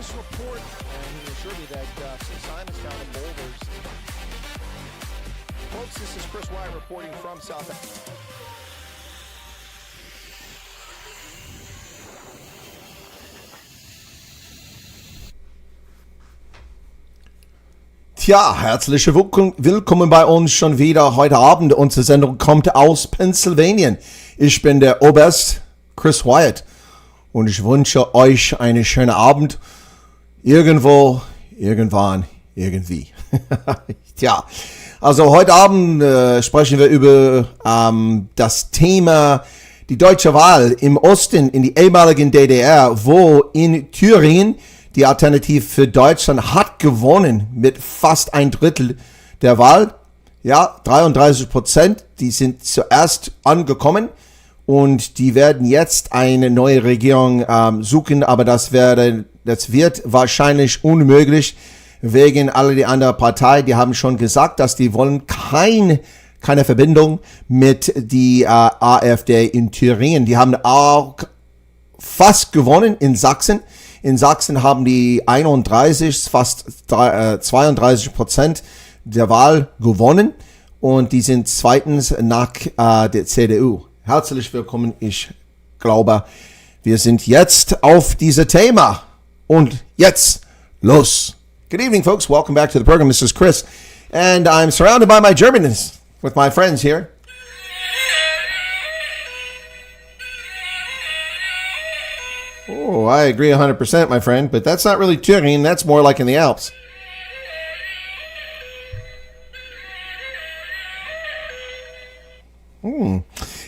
Chris report, and he assured me that some sign is found in boulders. Folks, this is Chris Wyatt reporting from South Africa. Tja, herzliche Willkommen bei uns schon wieder heute Abend. Unsere Sendung kommt aus Pennsylvania. Ich bin der Oberst Chris Wyatt und ich wünsche euch einen schönen Abend. Irgendwo, irgendwann, irgendwie. Tja, also heute Abend sprechen wir über das Thema die deutsche Wahl im Osten, in die ehemaligen DDR, wo in Thüringen die Alternative für Deutschland hat gewonnen mit fast ein Drittel der Wahl. Ja, 33%, die sind zuerst angekommen und die werden jetzt eine neue Regierung suchen, aber das wird wahrscheinlich unmöglich wegen all die anderen Parteien. Die haben schon gesagt, dass die wollen keine Verbindung mit die AfD in Thüringen. Die haben auch fast gewonnen in Sachsen. In Sachsen haben die 32% der Wahl gewonnen und die sind zweitens nach der CDU. Herzlich willkommen. Ich glaube, wir sind jetzt auf dieses Thema. Und jetzt los. Good evening, folks. Welcome back to the program. This is Chris, and I'm surrounded by my Germans with my friends here. Oh, I agree 100%, my friend, but that's not really Thüringen. That's more like in the Alps.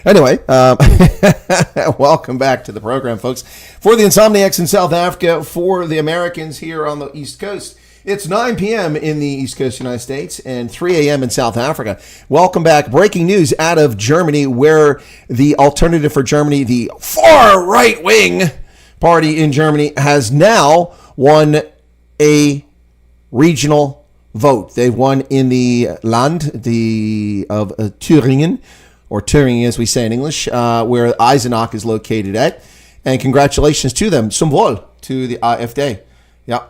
Anyway, welcome back to the program, folks. For the Insomniacs in South Africa, for the Americans here on the East Coast, it's 9 p.m. in the East Coast United States and 3 a.m. in South Africa. Welcome back. Breaking news out of Germany, where the Alternative for Germany, the far right-wing party in Germany, has now won a regional vote. They've won in the land of Thüringen, or Thuringen as we say in English, where Eisenach is located at. And congratulations to them. Zum Wohl to the AfD. Yeah,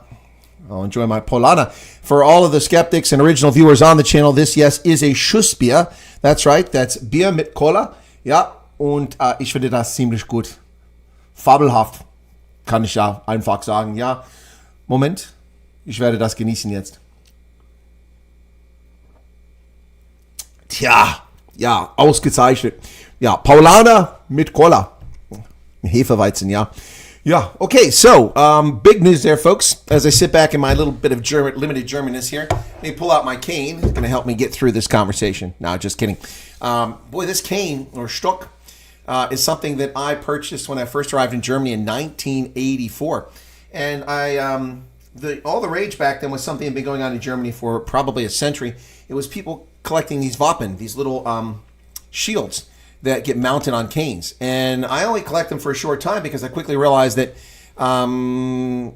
I'll enjoy my Polana. For all of the skeptics and original viewers on the channel, this, yes, is a Schussbier. That's right, that's Bier mit Cola. Ja, und ich finde das ziemlich gut. Fabelhaft. Kann ich ja einfach sagen, ja. Moment, ich werde das genießen jetzt. Tja, ja, ausgezeichnet. Ja, Paulaner mit Cola. Hefeweizen, ja. Yeah, okay, so, big news there, folks. As I sit back in my little bit of limited Germanness here, let me pull out my cane. It's going to help me get through this conversation. No, just kidding. Boy, this cane, or Stock, is something that I purchased when I first arrived in Germany in 1984. And all the rage back then was something that had been going on in Germany for probably a century. It was people collecting these Wappen, these little shields that get mounted on canes. And I only collect them for a short time because I quickly realized that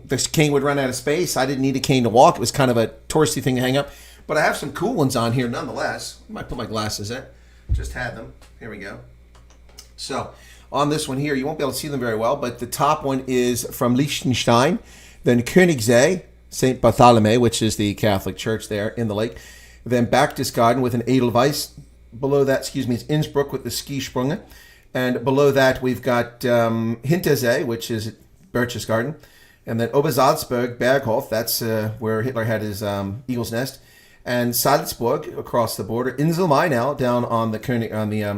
this cane would run out of space. I didn't need a cane to walk. It was kind of a touristy thing to hang up. But I have some cool ones on here nonetheless. I might put my glasses in. Just had them. Here we go. So on this one here, you won't be able to see them very well, but the top one is from Liechtenstein, then Königssee, St. Bartholomew, which is the Catholic church there in the lake, then Berchtesgaden with an Edelweiss. Below that, is Innsbruck with the Skisprünge. And below that, we've got Hintersee, which is Berchtesgaden. And then Obersalzberg, Berghof, that's where Hitler had his eagle's nest. And Salzburg across the border. Insel Mainau down on the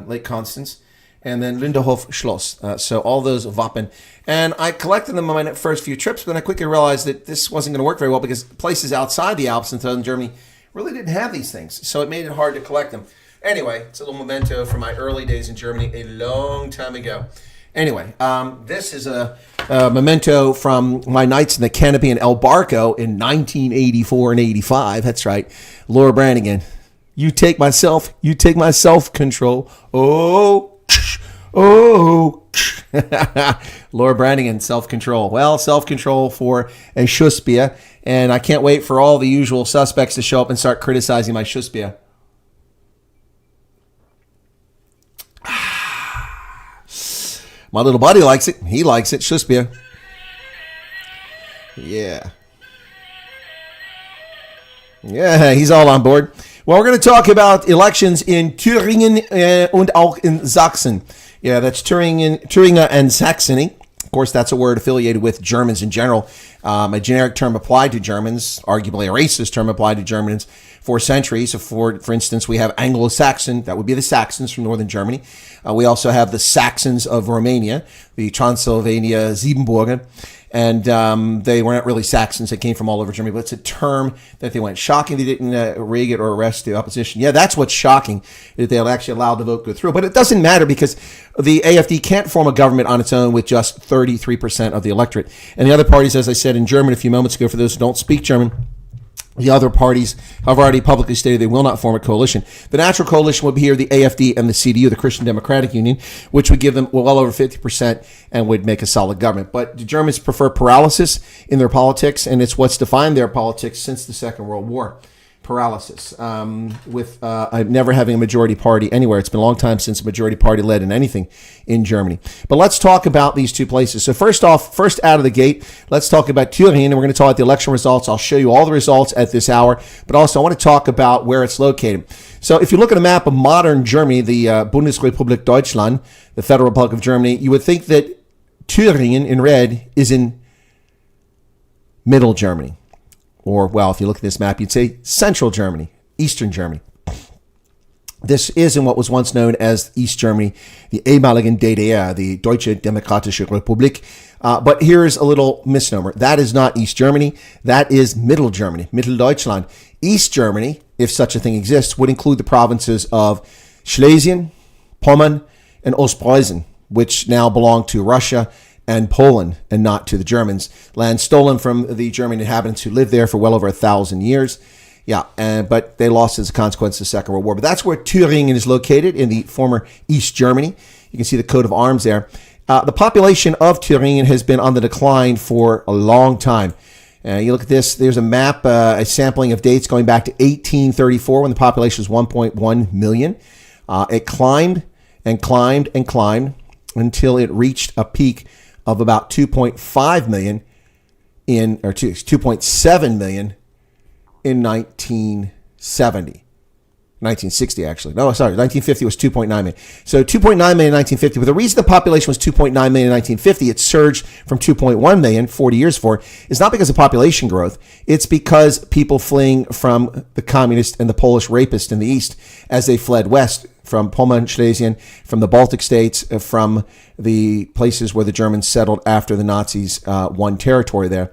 Lake Constance. And then Linderhof Schloss. So all those Wappen. And I collected them on my first few trips, but then I quickly realized that this wasn't going to work very well because places outside the Alps in southern Germany really didn't have these things. So it made it hard to collect them. Anyway, it's a little memento from my early days in Germany a long time ago. Anyway, this is a memento from my nights in the canopy in El Barco in 1984 and 85. That's right. Laura Branigan. You take my self-control. Oh. Laura Branigan, self-control. Well, self-control for a Schussbier. And I can't wait for all the usual suspects to show up and start criticizing my Schussbier. My little buddy likes it. He likes it. Schussbier. Yeah. Yeah, he's all on board. Well, we're going to talk about elections in Thüringen and auch in Sachsen. Yeah, that's Thuringia and Saxony. Of course, that's a word affiliated with Germans in general. A generic term applied to Germans, arguably a racist term applied to Germans for centuries. So for instance, we have Anglo-Saxon. That would be the Saxons from northern Germany. We also have the Saxons of Romania, the Transylvania Siebenbürger. And they weren't really Saxons. They came from all over Germany. But it's a term that they went. Shocking they didn't rig it or arrest the opposition. Yeah, that's what's shocking, that they actually allowed the vote to go through. But it doesn't matter because the AfD can't form a government on its own with just 33% of the electorate. And the other parties, as I said in German a few moments ago, for those who don't speak German, the other parties have already publicly stated they will not form a coalition. The natural coalition would be here the AfD and the CDU, the Christian Democratic Union, which would give them well over 50% and would make a solid government. But the Germans prefer paralysis in their politics, and it's what's defined their politics since the Second World War. Paralysis, with never having a majority party anywhere. It's been a long time since a majority party led in anything in Germany. But let's talk about these two places. So first out of the gate, let's talk about Thüringen, and we're going to talk about the election results. I'll show you all the results at this hour, but also I want to talk about where it's located. So if you look at a map of modern Germany, the Bundesrepublik Deutschland, the Federal Republic of Germany, you would think that Thüringen in red is in middle Germany. Or, well, if you look at this map, you'd say Central Germany, Eastern Germany. This is in what was once known as East Germany, the ehemaligen DDR, the Deutsche Demokratische Republik. But here's a little misnomer. That is not East Germany. That is Middle Germany, Mitteldeutschland. East Germany, if such a thing exists, would include the provinces of Schlesien, Pommern, and Ostpreußen, which now belong to Russia and Poland, and not to the Germans. Land stolen from the German inhabitants who lived there for well over 1,000 years. Yeah, but they lost as a consequence of the Second World War. But that's where Thüringen is located, in the former East Germany. You can see the coat of arms there. The population of Thüringen has been on the decline for a long time. You look at this, there's a map, a sampling of dates going back to 1834 when the population was 1.1 million. It climbed and climbed and climbed until it reached a peak of about 2.5 million 2.7 million in 1960 actually. No, sorry, 1950 was 2.9 million. So 2.9 million in 1950. But the reason the population was 2.9 million in 1950, it surged from 2.1 million 40 years for, is not because of population growth. It's because people fleeing from the communist and the Polish rapists in the East as they fled west from Pommern, Schlesien, from the Baltic states, from the places where the Germans settled after the Nazis won territory there.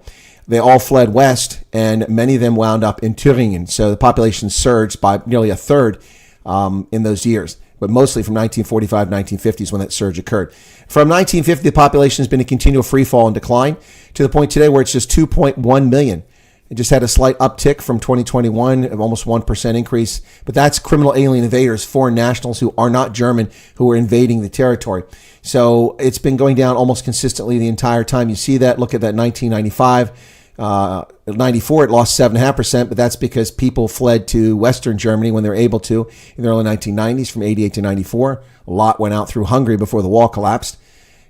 They all fled west, and many of them wound up in Thüringen. So the population surged by nearly a third in those years, but mostly from 1945 to 1950 is when that surge occurred. From 1950, the population has been in continual free fall and decline to the point today where it's just 2.1 million. It just had a slight uptick from 2021, of almost 1% increase. But that's criminal alien invaders, foreign nationals who are not German, who are invading the territory. So it's been going down almost consistently the entire time. You see that. Look at that 1995. 94, it lost 7.5%, but that's because people fled to Western Germany when they were able to in the early 1990s from 88 to 94. A lot went out through Hungary before the wall collapsed.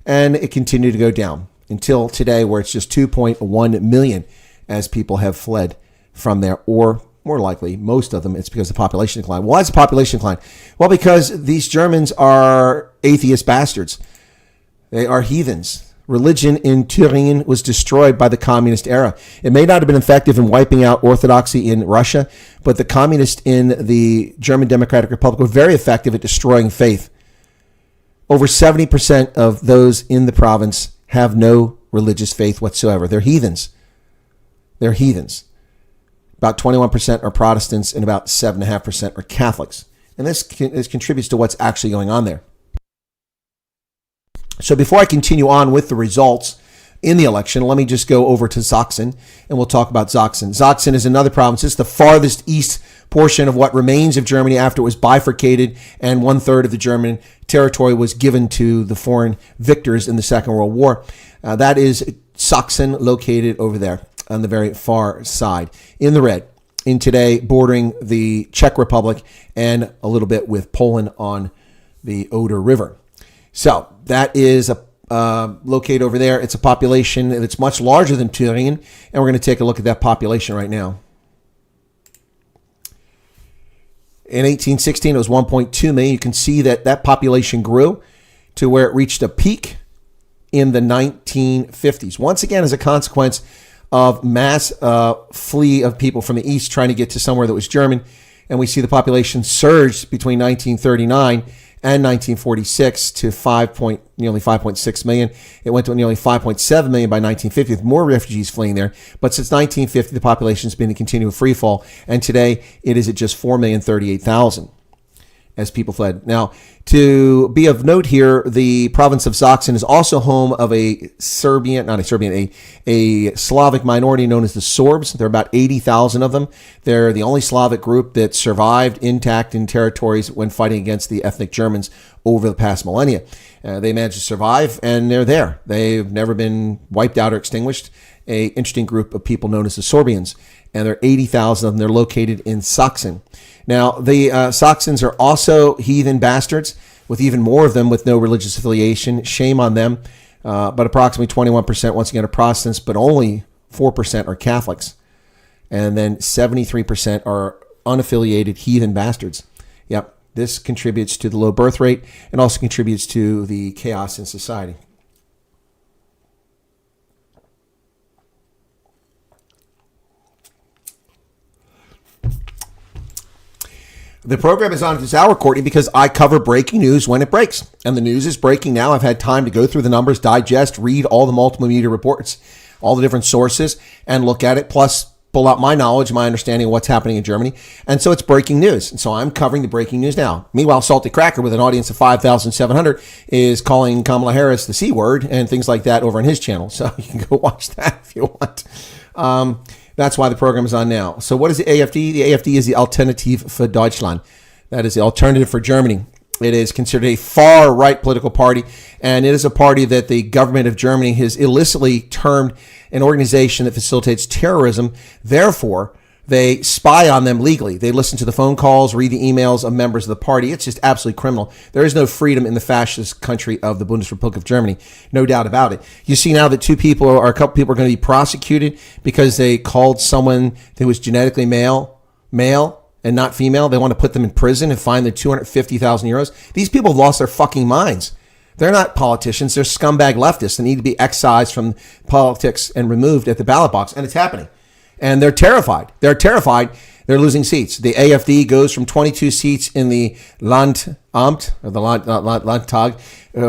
And it continued to go down until today where it's just 2.1 million as people have fled from there, or more likely, most of them, it's because of the population decline. Why is the population decline? Well, because these Germans are atheist bastards. They are heathens. Religion in Thüringen was destroyed by the communist era. It may not have been effective in wiping out orthodoxy in Russia, but the communists in the German Democratic Republic were very effective at destroying faith. Over 70% of those in the province have no religious faith whatsoever. They're heathens. They're heathens. About 21% are Protestants and about 7.5% are Catholics. And this contributes to what's actually going on there. So before I continue on with the results in the election, let me just go over to Sachsen and we'll talk about Sachsen. Sachsen is another province. It's the farthest east portion of what remains of Germany after it was bifurcated and 1/3 of the German territory was given to the foreign victors in the Second World War. That is Sachsen, located over there on the very far side in the red, in today bordering the Czech Republic and a little bit with Poland on the Oder River. So that is located over there. It's a population that's much larger than Thüringen, and we're going to take a look at that population right now. In 1816, it was 1.2 million. You can see that that population grew to where it reached a peak in the 1950s. Once again, as a consequence of mass flee of people from the east trying to get to somewhere that was German. And we see the population surged between 1939 and 1946 to nearly 5.6 million. It went to nearly 5.7 million by 1950 with more refugees fleeing there. But since 1950, the population has been in continual free fall. And today it is at just 4,038,000 as people fled. Now, to be of note here, the province of Sachsen is also home of a Slavic minority known as the Sorbs. There are about 80,000 of them. They're the only Slavic group that survived intact in territories when fighting against the ethnic Germans over the past millennia. They managed to survive, and they're there. They've never been wiped out or extinguished. An interesting group of people known as the Sorbians, and there are 80,000 of them. They're located in Sachsen. Now, the Saxons are also heathen bastards, with even more of them with no religious affiliation. Shame on them. But approximately 21%, once again, are Protestants, but only 4% are Catholics. And then 73% are unaffiliated heathen bastards. Yep, this contributes to the low birth rate and also contributes to the chaos in society. The program is on this hour, Courtney, because I cover breaking news when it breaks. And the news is breaking now. I've had time to go through the numbers, digest, read all the multiple media reports, all the different sources, and look at it, plus pull out my knowledge, my understanding of what's happening in Germany. And so it's breaking news. And so I'm covering the breaking news now. Meanwhile, Salty Cracker, with an audience of 5,700, is calling Kamala Harris the C word and things like that over on his channel. So you can go watch that if you want. That's why the program is on now. So what is the AfD? The AfD is the Alternative für Deutschland. That is the alternative for Germany. It is considered a far-right political party, and it is a party that the government of Germany has illicitly termed an organization that facilitates terrorism. Therefore, they spy on them legally. They listen to the phone calls, read the emails of members of the party. It's just absolutely criminal. There is no freedom in the fascist country of the Bundesrepublik of Germany. No doubt about it. You see now that a couple people are going to be prosecuted because they called someone who was genetically male and not female. They want to put them in prison and fine them 250,000 euros. These people have lost their fucking minds. They're not politicians. They're scumbag leftists. They need to be excised from politics and removed at the ballot box. And it's happening. And they're terrified. They're terrified. They're losing seats. The AfD goes from 22 seats in the Landamt, or the Landtag,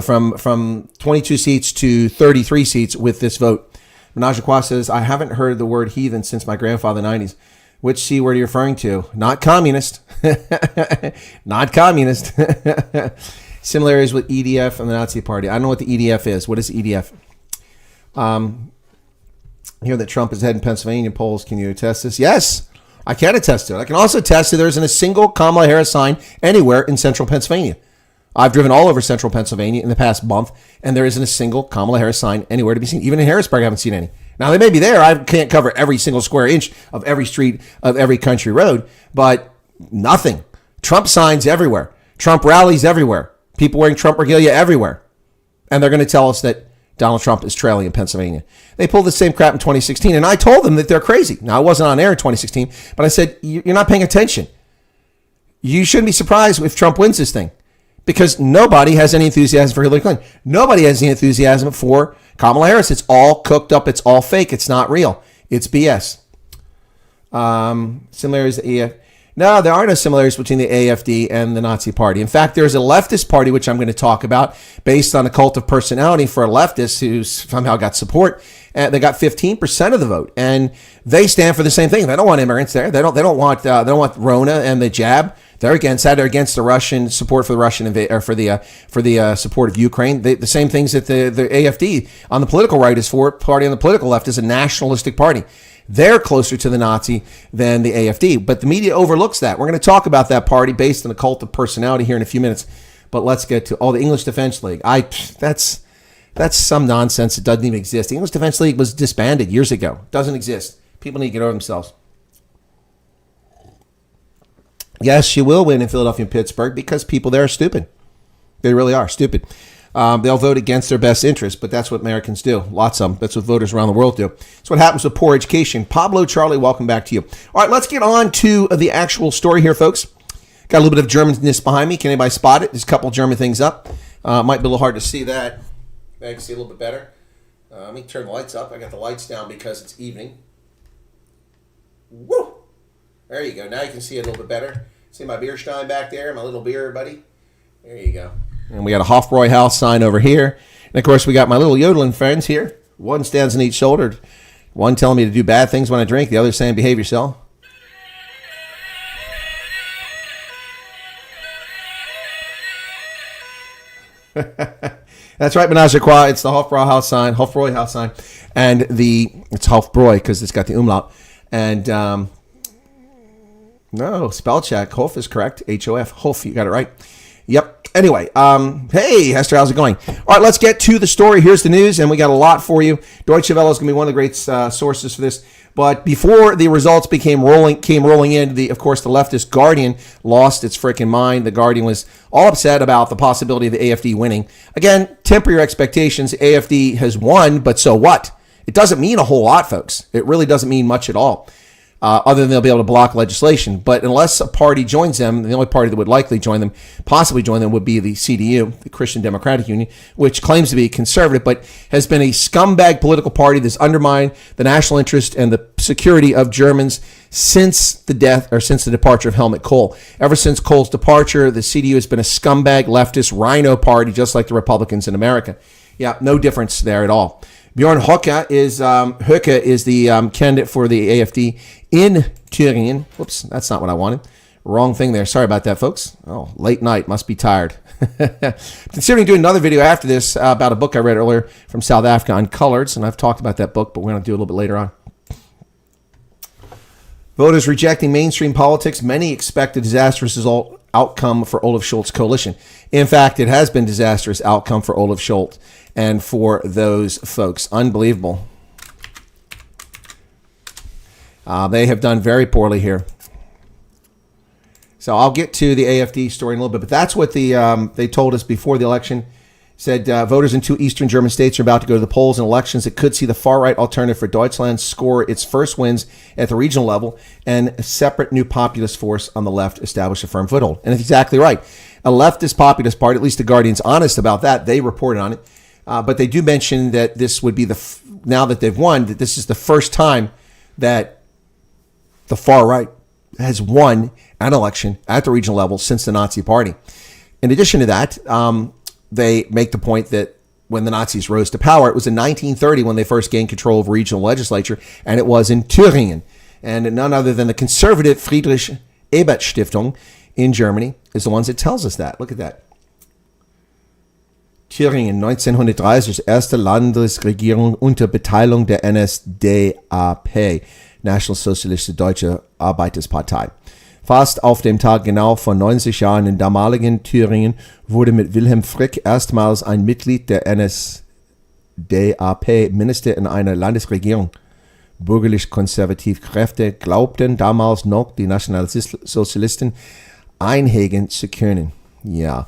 from 22 seats to 33 seats with this vote. Menage says, I haven't heard the word heathen since my grandfather in the 90s. Which C word are you referring to? Not communist. Not communist. Similarities with EDF and the Nazi Party. I don't know what the EDF is. What is EDF? Hear that Trump is ahead in Pennsylvania polls. Can you attest this? Yes, I can attest to it. I can also attest that there isn't a single Kamala Harris sign anywhere in central Pennsylvania. I've driven all over central Pennsylvania in the past month, and there isn't a single Kamala Harris sign anywhere to be seen. Even in Harrisburg, I haven't seen any. Now, they may be there. I can't cover every single square inch of every street of every country road, but nothing. Trump signs everywhere. Trump rallies everywhere. People wearing Trump regalia everywhere. And they're going to tell us that Donald Trump is trailing in Pennsylvania. They pulled the same crap in 2016, and I told them that they're crazy. Now, I wasn't on air in 2016, but I said, you're not paying attention. You shouldn't be surprised if Trump wins this thing, because nobody has any enthusiasm for Hillary Clinton. Nobody has any enthusiasm for Kamala Harris. It's all cooked up. It's all fake. It's not real. It's BS. Similarities to EF. No, there are no similarities between the AfD and the Nazi Party. In fact, there's a leftist party, which I'm going to talk about, based on a cult of personality for a leftist who somehow got support. And they got 15% of the vote, and they stand for the same thing. They don't want immigrants there. They don't want Rona and the jab. They're against that. They're against the Russian support for the Russian for the support of Ukraine. The same things that the AfD on the political right is for. Party on the political left is a nationalistic party. They're closer to the Nazi than the AfD, but the media overlooks that. We're going to talk about that party based on the cult of personality here in a few minutes. But let's get to the English Defense League. That's some nonsense. It doesn't even exist. The English Defense League was disbanded years ago. It doesn't exist. People need to get over themselves. Yes, she will win in Philadelphia and Pittsburgh because people there are stupid. They really are stupid. they'll vote against their best interest, but that's what Americans do. Lots of them. That's what voters around the world do. That's what happens with poor education. Pablo, Charlie, welcome back to you. All right, let's get on to the actual story here, folks. Got a little bit of Germanness behind me. Can anybody spot it? There's a couple German things up. Might be a little hard to see that. I can see a little bit better. Let me turn the lights up. I got the lights down because it's evening. Woo! There you go. Now you can see it a little bit better. See my beer stein back there, my little beer buddy. There you go. And we got a Hofbräuhaus sign over here. And of course, we got my little yodeling friends here. One stands on each shoulder. One telling me to do bad things when I drink. The other saying, behave yourself. That's right, Menage a Trois. It's the Hofbräuhaus sign. And it's Hofbräu because it's got the umlaut. And, no, spell check. Hof is correct. H-O-F. Hof, you got it right. Yep. Anyway, hey, Hester, how's it going? All right, let's get to the story. Here's the news, and we got a lot for you. Deutsche Welle is going to be one of the great sources for this. But before the results came rolling in, of course, the leftist Guardian lost its freaking mind. The Guardian was all upset about the possibility of the AfD winning. Again, temper your expectations. AfD has won, but so what? It doesn't mean a whole lot, folks. It really doesn't mean much at all. Other than they'll be able to block legislation. But unless a party joins them, the only party that would likely possibly join them, would be the CDU, the Christian Democratic Union, which claims to be conservative, but has been a scumbag political party that's undermined the national interest and the security of Germans since the departure of Helmut Kohl. Ever since Kohl's departure, the CDU has been a scumbag leftist rhino party, just like the Republicans in America. Yeah, no difference there at all. Björn Höcke is the candidate for the AfD in Thüringen. Whoops, that's not what I wanted. Wrong thing there. Sorry about that, folks. Oh, late night. Must be tired. Considering doing another video after this about a book I read earlier from South Africa on colors, and I've talked about that book, but we're going to do it a little bit later on. Voters rejecting mainstream politics. Many expect a disastrous outcome for Olaf Scholz's coalition. In fact, it has been a disastrous outcome for Olaf Scholz and for those folks. Unbelievable. They have done very poorly here. So I'll get to the AfD story in a little bit, but that's what they told us before the election. Said voters in 2 eastern German states are about to go to the polls in elections that could see the far-right alternative for Deutschland score its first wins at the regional level, and a separate new populist force on the left establish a firm foothold. And it's exactly right. A leftist populist party, at least the Guardian's honest about that. They reported on it. But they do mention that this would be now that they've won, that this is the first time that the far right has won an election at the regional level since the Nazi Party. In addition to that, they make the point that when the Nazis rose to power, it was in 1930 when they first gained control of regional legislature, and it was in Thüringen. And none other than the conservative Friedrich Ebert Stiftung in Germany is the ones that tells us that. Look at that. Thüringen 1930 erste Landesregierung unter Beteiligung der NSDAP, Nationalsozialistische Deutsche Arbeiterspartei. Fast auf dem Tag genau vor 90 Jahren im damaligen Thüringen wurde mit Wilhelm Frick erstmals ein Mitglied der NSDAP Minister in einer Landesregierung. Bürgerlich-konservative Kräfte glaubten damals noch, die Nationalsozialisten einhegen zu können. Ja.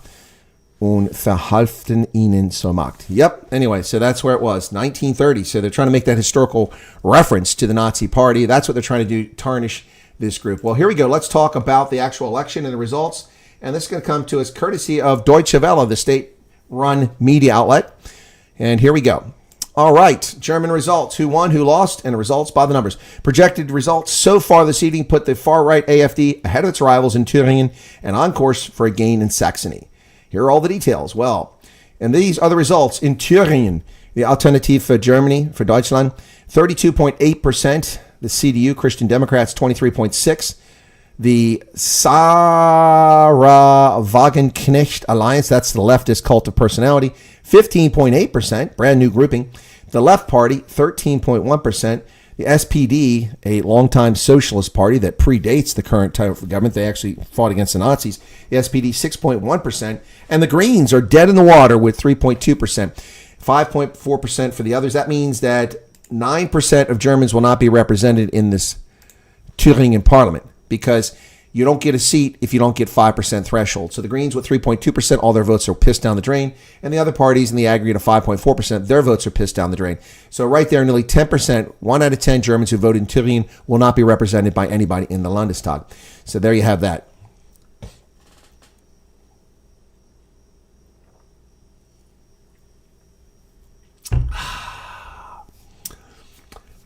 Und verhalfen ihnen zur Macht. Yep. Anyway, so that's where it was, 1930. So they're trying to make that historical reference to the Nazi Party. That's what they're trying to do, tarnish this group. Well, here we go. Let's talk about the actual election and the results. And this is going to come to us courtesy of Deutsche Welle, the state-run media outlet. And here we go. All right. German results. Who won, who lost, and the results by the numbers. Projected results so far this evening put the far-right AfD ahead of its rivals in Thüringen and on course for a gain in Saxony. Here are all the details. Well, and these are the results in Thüringen. The Alternative for Germany, for Deutschland, 32.8%. The CDU, Christian Democrats, 23.6%. The Sarah Wagenknecht Alliance, that's the leftist cult of personality, 15.8%, brand new grouping. The Left Party, 13.1%. The SPD, a longtime socialist party that predates the current type of government, they actually fought against the Nazis. The SPD, 6.1%. And the Greens are dead in the water with 3.2%. 5.4% for the others. That means that 9% of Germans will not be represented in this Thüringen parliament because You don't get a seat if you don't get 5% threshold. So the Greens with 3.2%, all their votes are pissed down the drain. And the other parties in the aggregate of 5.4%, their votes are pissed down the drain. So right there, nearly 10%, 1 out of 10 Germans who voted in Thuringen will not be represented by anybody in the Landestag. So there you have that.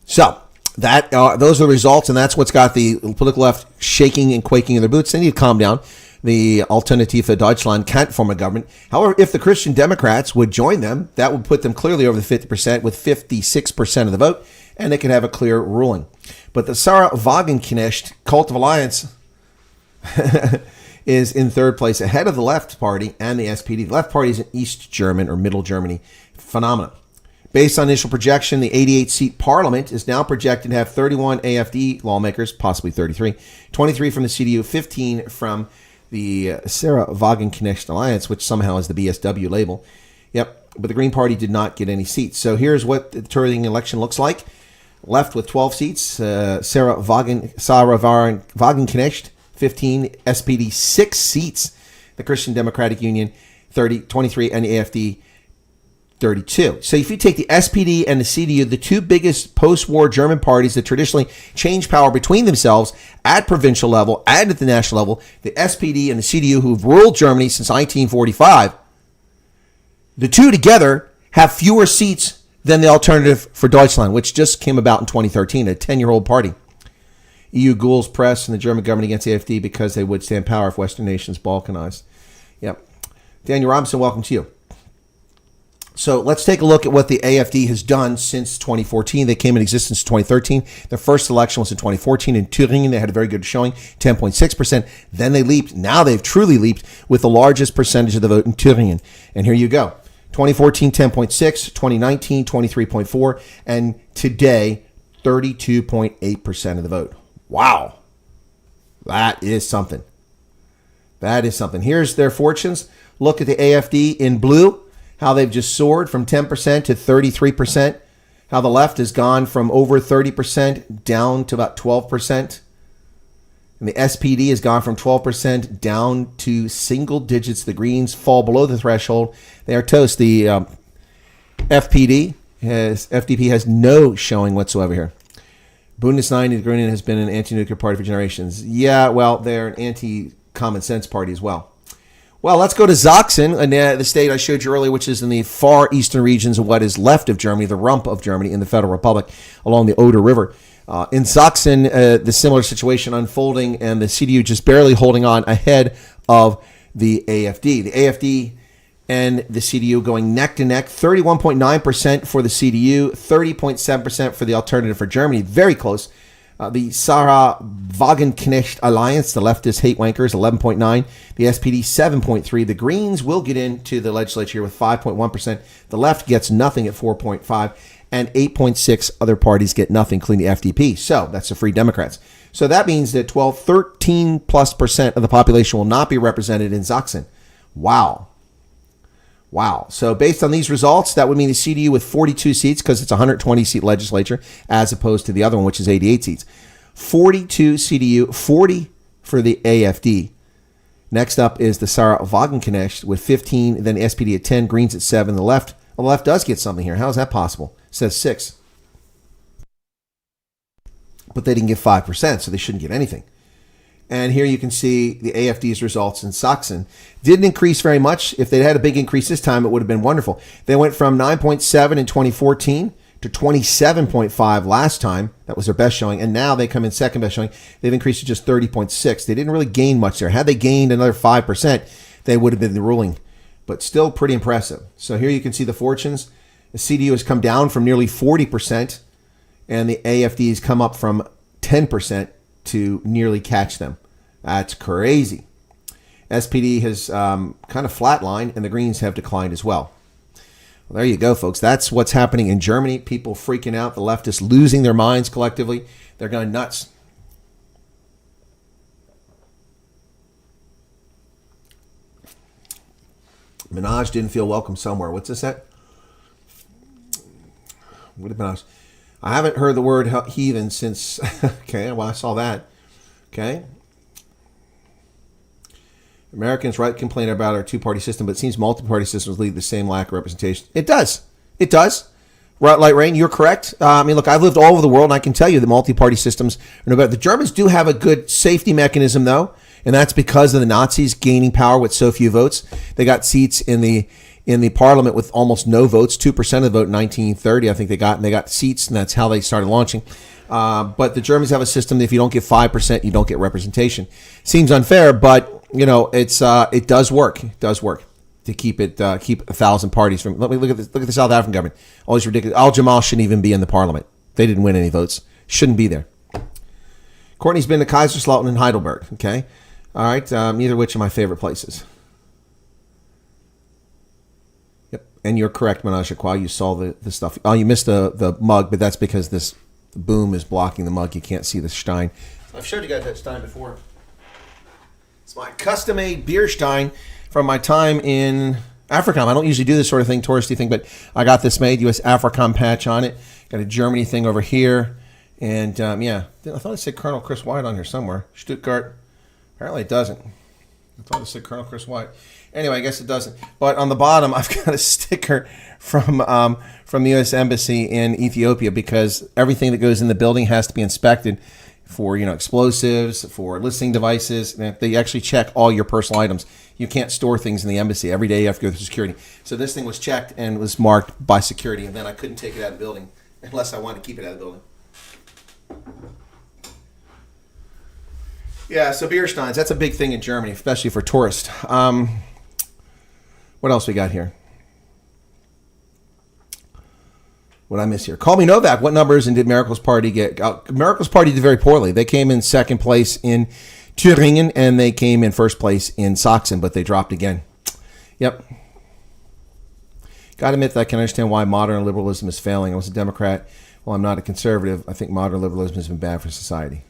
So that those are the results, and that's what's got the political left shaking and quaking in their boots. They need to calm down. The Alternative für Deutschland can't form a government. However, if the Christian Democrats would join them, that would put them clearly over the 50% with 56% of the vote, and they could have a clear ruling. But the Sarah Wagenknecht Cult of Alliance is in third place, ahead of the Left Party and the SPD. The Left Party is an East German or Middle Germany phenomenon. Based on initial projection, the 88-seat parliament is now projected to have 31 AfD lawmakers, possibly 33, 23 from the CDU, 15 from the Sarah Wagenknecht Alliance, which somehow is the BSW label. Yep, but the Green Party did not get any seats. So here's what the Thüringen election looks like. Left with 12 seats, Sarah Wagenknecht, 15, SPD 6 seats, the Christian Democratic Union 23, and the AfD 32. So if you take the SPD and the CDU, the two biggest post-war German parties that traditionally change power between themselves at provincial level and at the national level, the SPD and the CDU, who've ruled Germany since 1945, the two together have fewer seats than the Alternative for Deutschland, which just came about in 2013, a 10-year-old party. EU ghouls press and the German government against the AfD because they would stand power if Western nations balkanized. Yep. Daniel Robinson, welcome to you. So let's take a look at what the AfD has done since 2014. They came in existence in 2013. Their first election was in 2014 in Thüringen. They had a very good showing, 10.6%. Then they leaped. Now they've truly leaped with the largest percentage of the vote in Thüringen. And here you go. 2014, 10.6, 2019, 23.4, and today, 32.8% of the vote. Wow. That is something. That is something. Here's their fortunes. Look at the AfD in blue. How they've just soared from 10% to 33%. How the left has gone from over 30% down to about 12%. And the SPD has gone from 12% down to single digits. The Greens fall below the threshold. They are toast. The FDP has no showing whatsoever here. Bündnis 90, the Grünen, has been an anti-nuclear party for generations. Yeah, well, they're an anti-common sense party as well. Well, let's go to Sachsen, the state I showed you earlier, which is in the far eastern regions of what is left of Germany, the rump of Germany in the Federal Republic along the Oder River. In Sachsen, the similar situation unfolding, and the CDU just barely holding on ahead of the AfD. The AfD and the CDU going neck to neck, 31.9% for the CDU, 30.7% for the Alternative for Germany, very close. The Sarah Wagenknecht Alliance, the leftist hate wankers, 11.9. The SPD, 7.3. The Greens will get into the legislature with 5.1%. The left gets nothing at 4.5. And 8.6 other parties get nothing, including the FDP. So that's the Free Democrats. So that means that 13+% of the population will not be represented in Sachsen. Wow. Wow. So based on these results, that would mean the CDU with 42 seats, because it's a 120-seat legislature, as opposed to the other one, which is 88 seats. 42 CDU, 40 for the AfD. Next up is the Sarah Wagenknecht with 15, then SPD at 10, Greens at 7. The left does get something here. How is that possible? It says 6. But they didn't get 5%, so they shouldn't get anything. And here you can see the AfD's results in Sachsen. Didn't increase very much. If they had a big increase this time, it would have been wonderful. They went from 9.7 in 2014 to 27.5 last time. That was their best showing. And now they come in second best showing. They've increased to just 30.6. They didn't really gain much there. Had they gained another 5%, they would have been the ruling. But still pretty impressive. So here you can see the fortunes. The CDU has come down from nearly 40%, and the AfD has come up from 10% to nearly catch them. That's crazy. SPD has kind of flatlined, and the Greens have declined as well. Well, there you go, folks. That's what's happening in Germany. People freaking out. The leftists losing their minds collectively. They're going nuts. Minaj didn't feel welcome somewhere. What's this at? What did Minaj? I haven't heard the word heathen since... Okay, well, I saw that. Okay. Americans right complain about our two-party system, but it seems multi-party systems lead to the same lack of representation. It does. It does. Right, Light Rain, you're correct. I mean, look, I've lived all over the world, and I can tell you the multi-party systems are no better. The Germans do have a good safety mechanism, though, and that's because of the Nazis gaining power with so few votes. They got seats in the parliament with almost no votes, 2% of the vote in 1930, I think they got seats, and that's how they started launching. But the Germans have a system that if you don't get 5%, you don't get representation. Seems unfair, but it does work. It does work to keep 1,000 parties from. Let me look at the South African government. All these ridiculous. Al Jamal shouldn't even be in the parliament. They didn't win any votes. Shouldn't be there. Courtney's been to Kaiserslautern and Heidelberg. Okay, all right. Neither of which are my favorite places. Yep, and you're correct, Menage Qua. You saw the stuff. Oh, you missed the mug, but that's because this boom is blocking the mug. You can't see the stein. I've showed you guys that stein before. It's my custom-made beer stein from my time in AFRICOM. I don't usually do this sort of thing, touristy thing, but I got this made. U.S. AFRICOM patch on it. Got a Germany thing over here. And, yeah, I thought it said Colonel Chris Wyatt on here somewhere. Stuttgart. Apparently it doesn't. I thought it said Colonel Chris Wyatt. Anyway, I guess it doesn't. But on the bottom, I've got a sticker from the U.S. Embassy in Ethiopia because everything that goes in the building has to be inspected for explosives, for listening devices. And they actually check all your personal items. You can't store things in the embassy. Every day you have to go through security. So this thing was checked and was marked by security, and then I couldn't take it out of the building unless I wanted to keep it out of the building. Yeah, so beer steins, that's a big thing in Germany, especially for tourists. What else we got here? What I miss here? Call me Novak. What numbers and did Miracle's Party get? Miracle's Party did very poorly. They came in second place in Thüringen, and they came in first place in Sachsen, but they dropped again. Yep. Got to admit that I can understand why modern liberalism is failing. I was a Democrat. Well, I'm not a conservative. I think modern liberalism has been bad for society.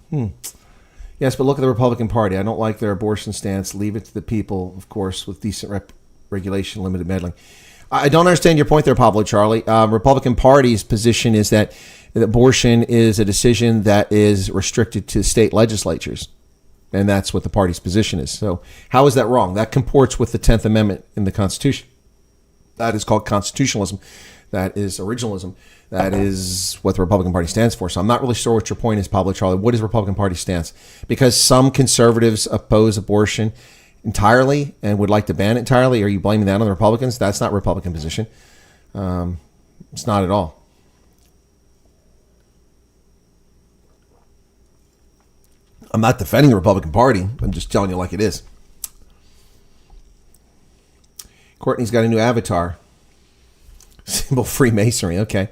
Yes, but look at the Republican Party. I don't like their abortion stance. Leave it to the people, of course, with decent regulation, limited meddling. I don't understand your point there, Pablo Charlie. Republican Party's position is that abortion is a decision that is restricted to state legislatures. And that's what the party's position is. So how is that wrong? That comports with the 10th Amendment in the Constitution. That is called constitutionalism. That is originalism. That is what the Republican Party stands for. So I'm not really sure what your point is, Pablo Charlie. What is Republican Party stance? Because some conservatives oppose abortion entirely and would like to ban it entirely. Are you blaming that on the Republicans? That's not Republican position. It's not at all. I'm not defending the Republican Party. I'm just telling you like it is. Courtney's got a new avatar. Symbol Freemasonry. Okay.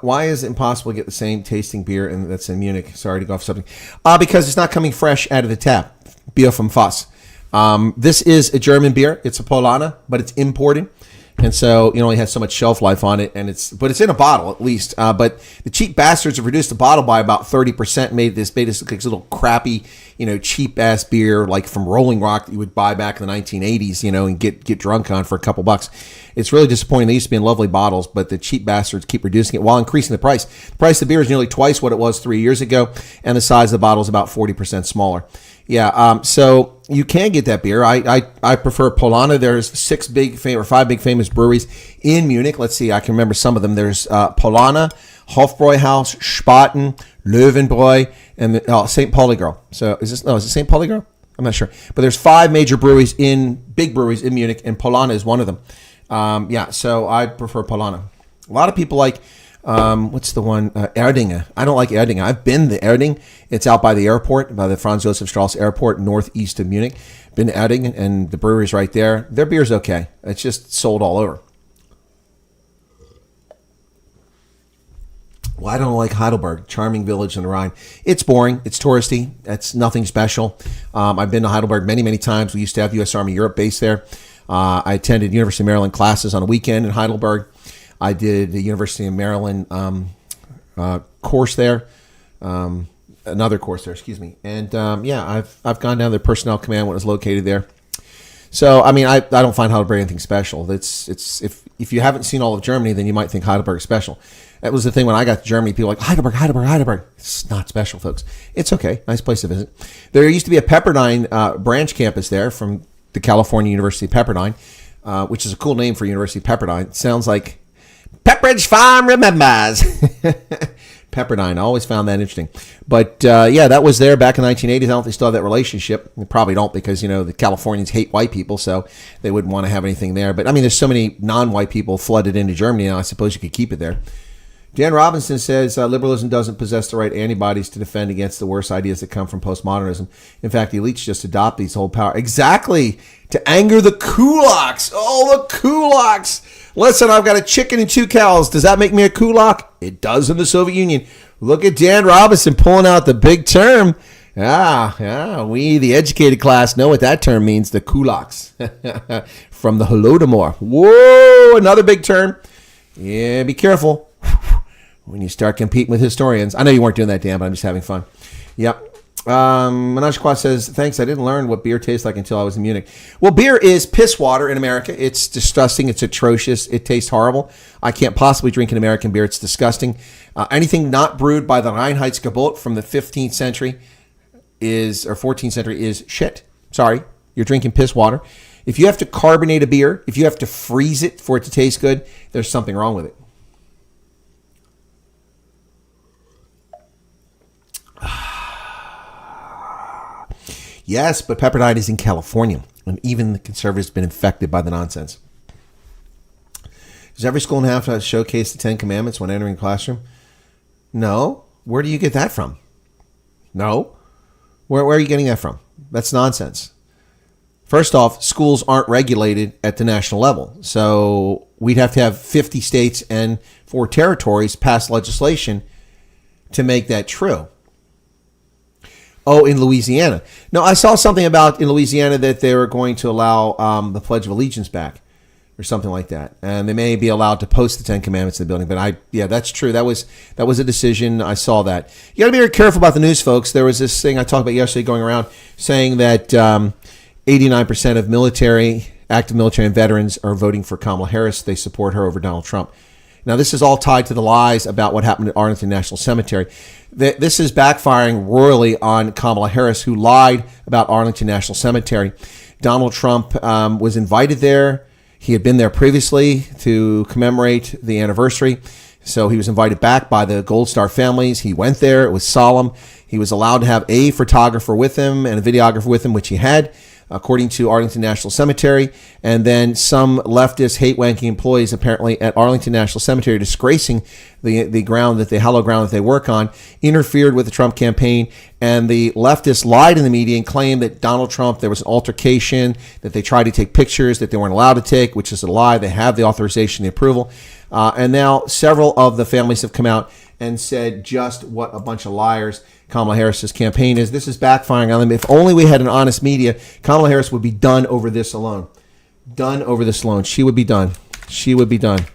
Why is it impossible to get the same tasting beer that's in Munich? Sorry to go off subject. Because it's not coming fresh out of the tap. Bier vom Fass. This is a German beer. It's a Polana, but it's imported. And so it only has so much shelf life on it, but it's in a bottle at least. But the cheap bastards have reduced the bottle by about 30%, made this look like this little crappy, cheap ass beer like from Rolling Rock that you would buy back in the 1980s, and get drunk on for a couple bucks. It's really disappointing. They used to be in lovely bottles, but the cheap bastards keep reducing it while increasing the price. The price of the beer is nearly twice what it was 3 years ago, and the size of the bottle is about 40% smaller. Yeah, so you can get that beer. I prefer Polana. There's 5 big famous breweries in Munich. Let's see, I can remember some of them. There's Polana, Hofbräuhaus, Spaten, Löwenbräu, and St. Pauli Girl. So is it St. Pauli Girl? I'm not sure. But there's 5 major big breweries in Munich, and Polana is one of them. So I prefer Polana. A lot of people like, what's the one? Erdinge. I don't like Erdinge. I've been to Erding. It's out by the airport, by the Franz Josef Strauss Airport, northeast of Munich. Been to Erding, and the brewery's right there. Their beer's okay. It's just sold all over. Well, I don't like Heidelberg, charming village in the Rhine. It's boring. It's touristy. It's nothing special. I've been to Heidelberg many, many times. We used to have U.S. Army Europe base there. I attended University of Maryland classes on a weekend in Heidelberg. I did the University of Maryland course there, another course there, excuse me. And I've gone down to the personnel command when it was located there. So I mean, I don't find Heidelberg anything special. It's if you haven't seen all of Germany, then you might think Heidelberg is special. That was the thing when I got to Germany. People were like Heidelberg. It's not special, folks. It's okay, nice place to visit. There used to be a Pepperdine branch campus there from the California University of Pepperdine, which is a cool name for University of Pepperdine. It sounds like Pepperidge Farm remembers. Pepperdine. I always found that interesting. But yeah, that was there back in the 1980s. I don't know if they still have that relationship. They probably don't because, the Californians hate white people, so they wouldn't want to have anything there. But, I mean, there's so many non-white people flooded into Germany now, I suppose you could keep it there. Dan Robinson says liberalism doesn't possess the right antibodies to defend against the worst ideas that come from postmodernism. In fact, the elites just adopt these whole power. Exactly. To anger the kulaks. Oh, the kulaks. Listen, I've got a chicken and 2 cows. Does that make me a kulak? It does in the Soviet Union. Look at Dan Robinson pulling out the big term. Yeah, we, the educated class, know what that term means, the kulaks. From the Holodomor. Whoa, another big term. Yeah, be careful when you start competing with historians. I know you weren't doing that, Dan, but I'm just having fun. Yep. Manoj Kwat says, thanks, I didn't learn what beer tastes like until I was in Munich. Well, beer is piss water in America. It's disgusting. It's atrocious. It tastes horrible. I can't possibly drink an American beer. It's disgusting. Anything not brewed by the Reinheitsgebot from the 15th century or 14th century is shit. Sorry, you're drinking piss water. If you have to carbonate a beer, if you have to freeze it for it to taste good, there's something wrong with it. Yes, but Pepperdine is in California, and even the conservatives have been infected by the nonsense. Does every school have to showcase the 10 Commandments when entering the classroom? No. Where do you get that from? No. Where are you getting that from? That's nonsense. First off, schools aren't regulated at the national level, so we'd have to have 50 states and 4 territories pass legislation to make that true. Oh, in Louisiana. No, I saw something about in Louisiana that they were going to allow the Pledge of Allegiance back or something like that. And they may be allowed to post the 10 Commandments in the building. But yeah, that's true. That was a decision. I saw that. You got to be very careful about the news, folks. There was this thing I talked about yesterday going around saying that 89% of active military and veterans are voting for Kamala Harris. They support her over Donald Trump. Now, this is all tied to the lies about what happened at Arlington National Cemetery. This is backfiring royally on Kamala Harris, who lied about Arlington National Cemetery. Donald Trump was invited there. He had been there previously to commemorate the anniversary. So he was invited back by the Gold Star families. He went there. It was solemn. He was allowed to have a photographer with him and a videographer with him, which he had, according to Arlington National Cemetery. And then some leftist hate-wanking employees apparently at Arlington National Cemetery, disgracing the ground that hallowed ground that they work on, interfered with the Trump campaign. And the leftists lied in the media and claimed that Donald Trump, there was an altercation, that they tried to take pictures that they weren't allowed to take, which is a lie. They have the authorization, the approval. And now several of the families have come out and said just what a bunch of liars Kamala Harris's campaign is. This is backfiring on them. If only we had an honest media, Kamala Harris would be done over this alone. Done over this alone. She would be done. She would be done.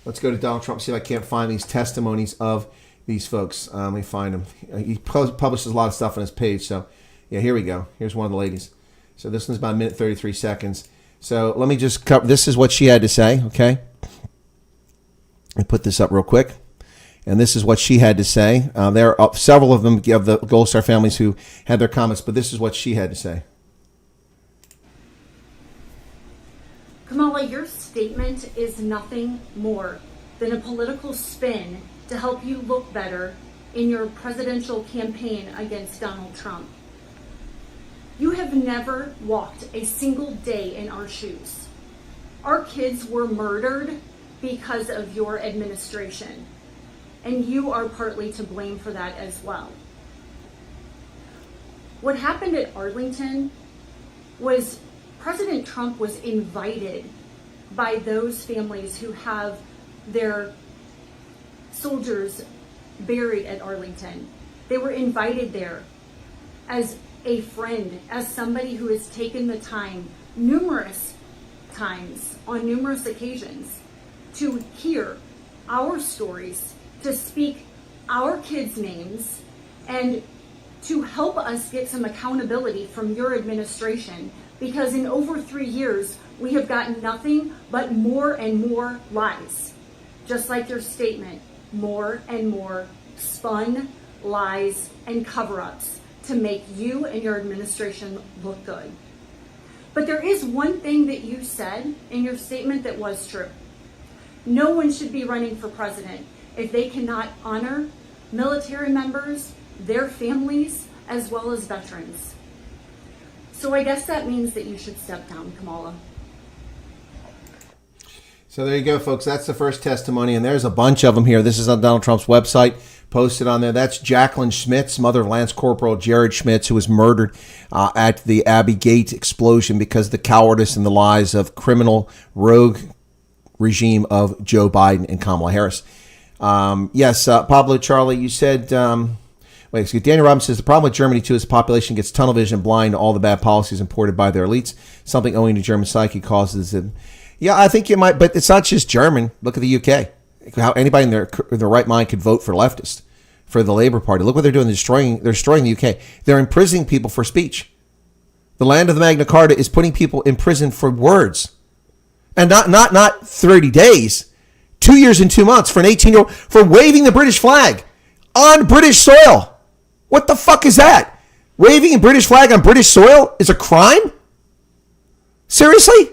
Let's go to Donald Trump, see if I can't find these testimonies of these folks. Let me find them. He publishes a lot of stuff on his page. So, yeah, here we go. Here's one of the ladies. So this one's about a minute 33 seconds. So let me just cover. This is what she had to say, okay? Let me put this up real quick. And this is what she had to say. There are several of them of the Gold Star families who had their comments, but this is what she had to say. Kamala, your statement is nothing more than a political spin to help you look better in your presidential campaign against Donald Trump. You have never walked a single day in our shoes. Our kids were murdered because of your administration, and you are partly to blame for that as well. What happened at Arlington was President Trump was invited by those families who have their soldiers buried at Arlington. They were invited there as a friend, as somebody who has taken the time numerous times on numerous occasions to hear our stories, to speak our kids' names, and to help us get some accountability from your administration, because in over 3 years, we have gotten nothing but more and more lies. Just like your statement, more and more spun lies and cover-ups to make you and your administration look good. But there is one thing that you said in your statement that was true. No one should be running for president if they cannot honor military members, their families, as well as veterans. So I guess that means that you should step down, Kamala. So there you go, folks. That's the first testimony, and there's a bunch of them here. This is on Donald Trump's website, posted on there. That's Jacqueline Schmitz, mother of Lance Corporal Jared Schmitz, who was murdered at the Abbey Gate explosion because of the cowardice and the lies of criminal rogue regime of Joe Biden and Kamala Harris. Yes, Pablo Charlie, you said... Daniel Robinson says the problem with Germany, too, is the population gets tunnel vision blind to all the bad policies imported by their elites. Something owing to German psyche causes it. Yeah, I think you might, but it's not just German. Look at the UK. How anybody in their right mind could vote for leftists, for the Labour Party. Look what they're doing. They're destroying the UK. They're imprisoning people for speech. The land of the Magna Carta is putting people in prison for words. And not 30 days, 2 years and 2 months for an 18-year-old for waving the British flag on British soil. What the fuck is that? Waving a British flag on British soil is a crime? Seriously?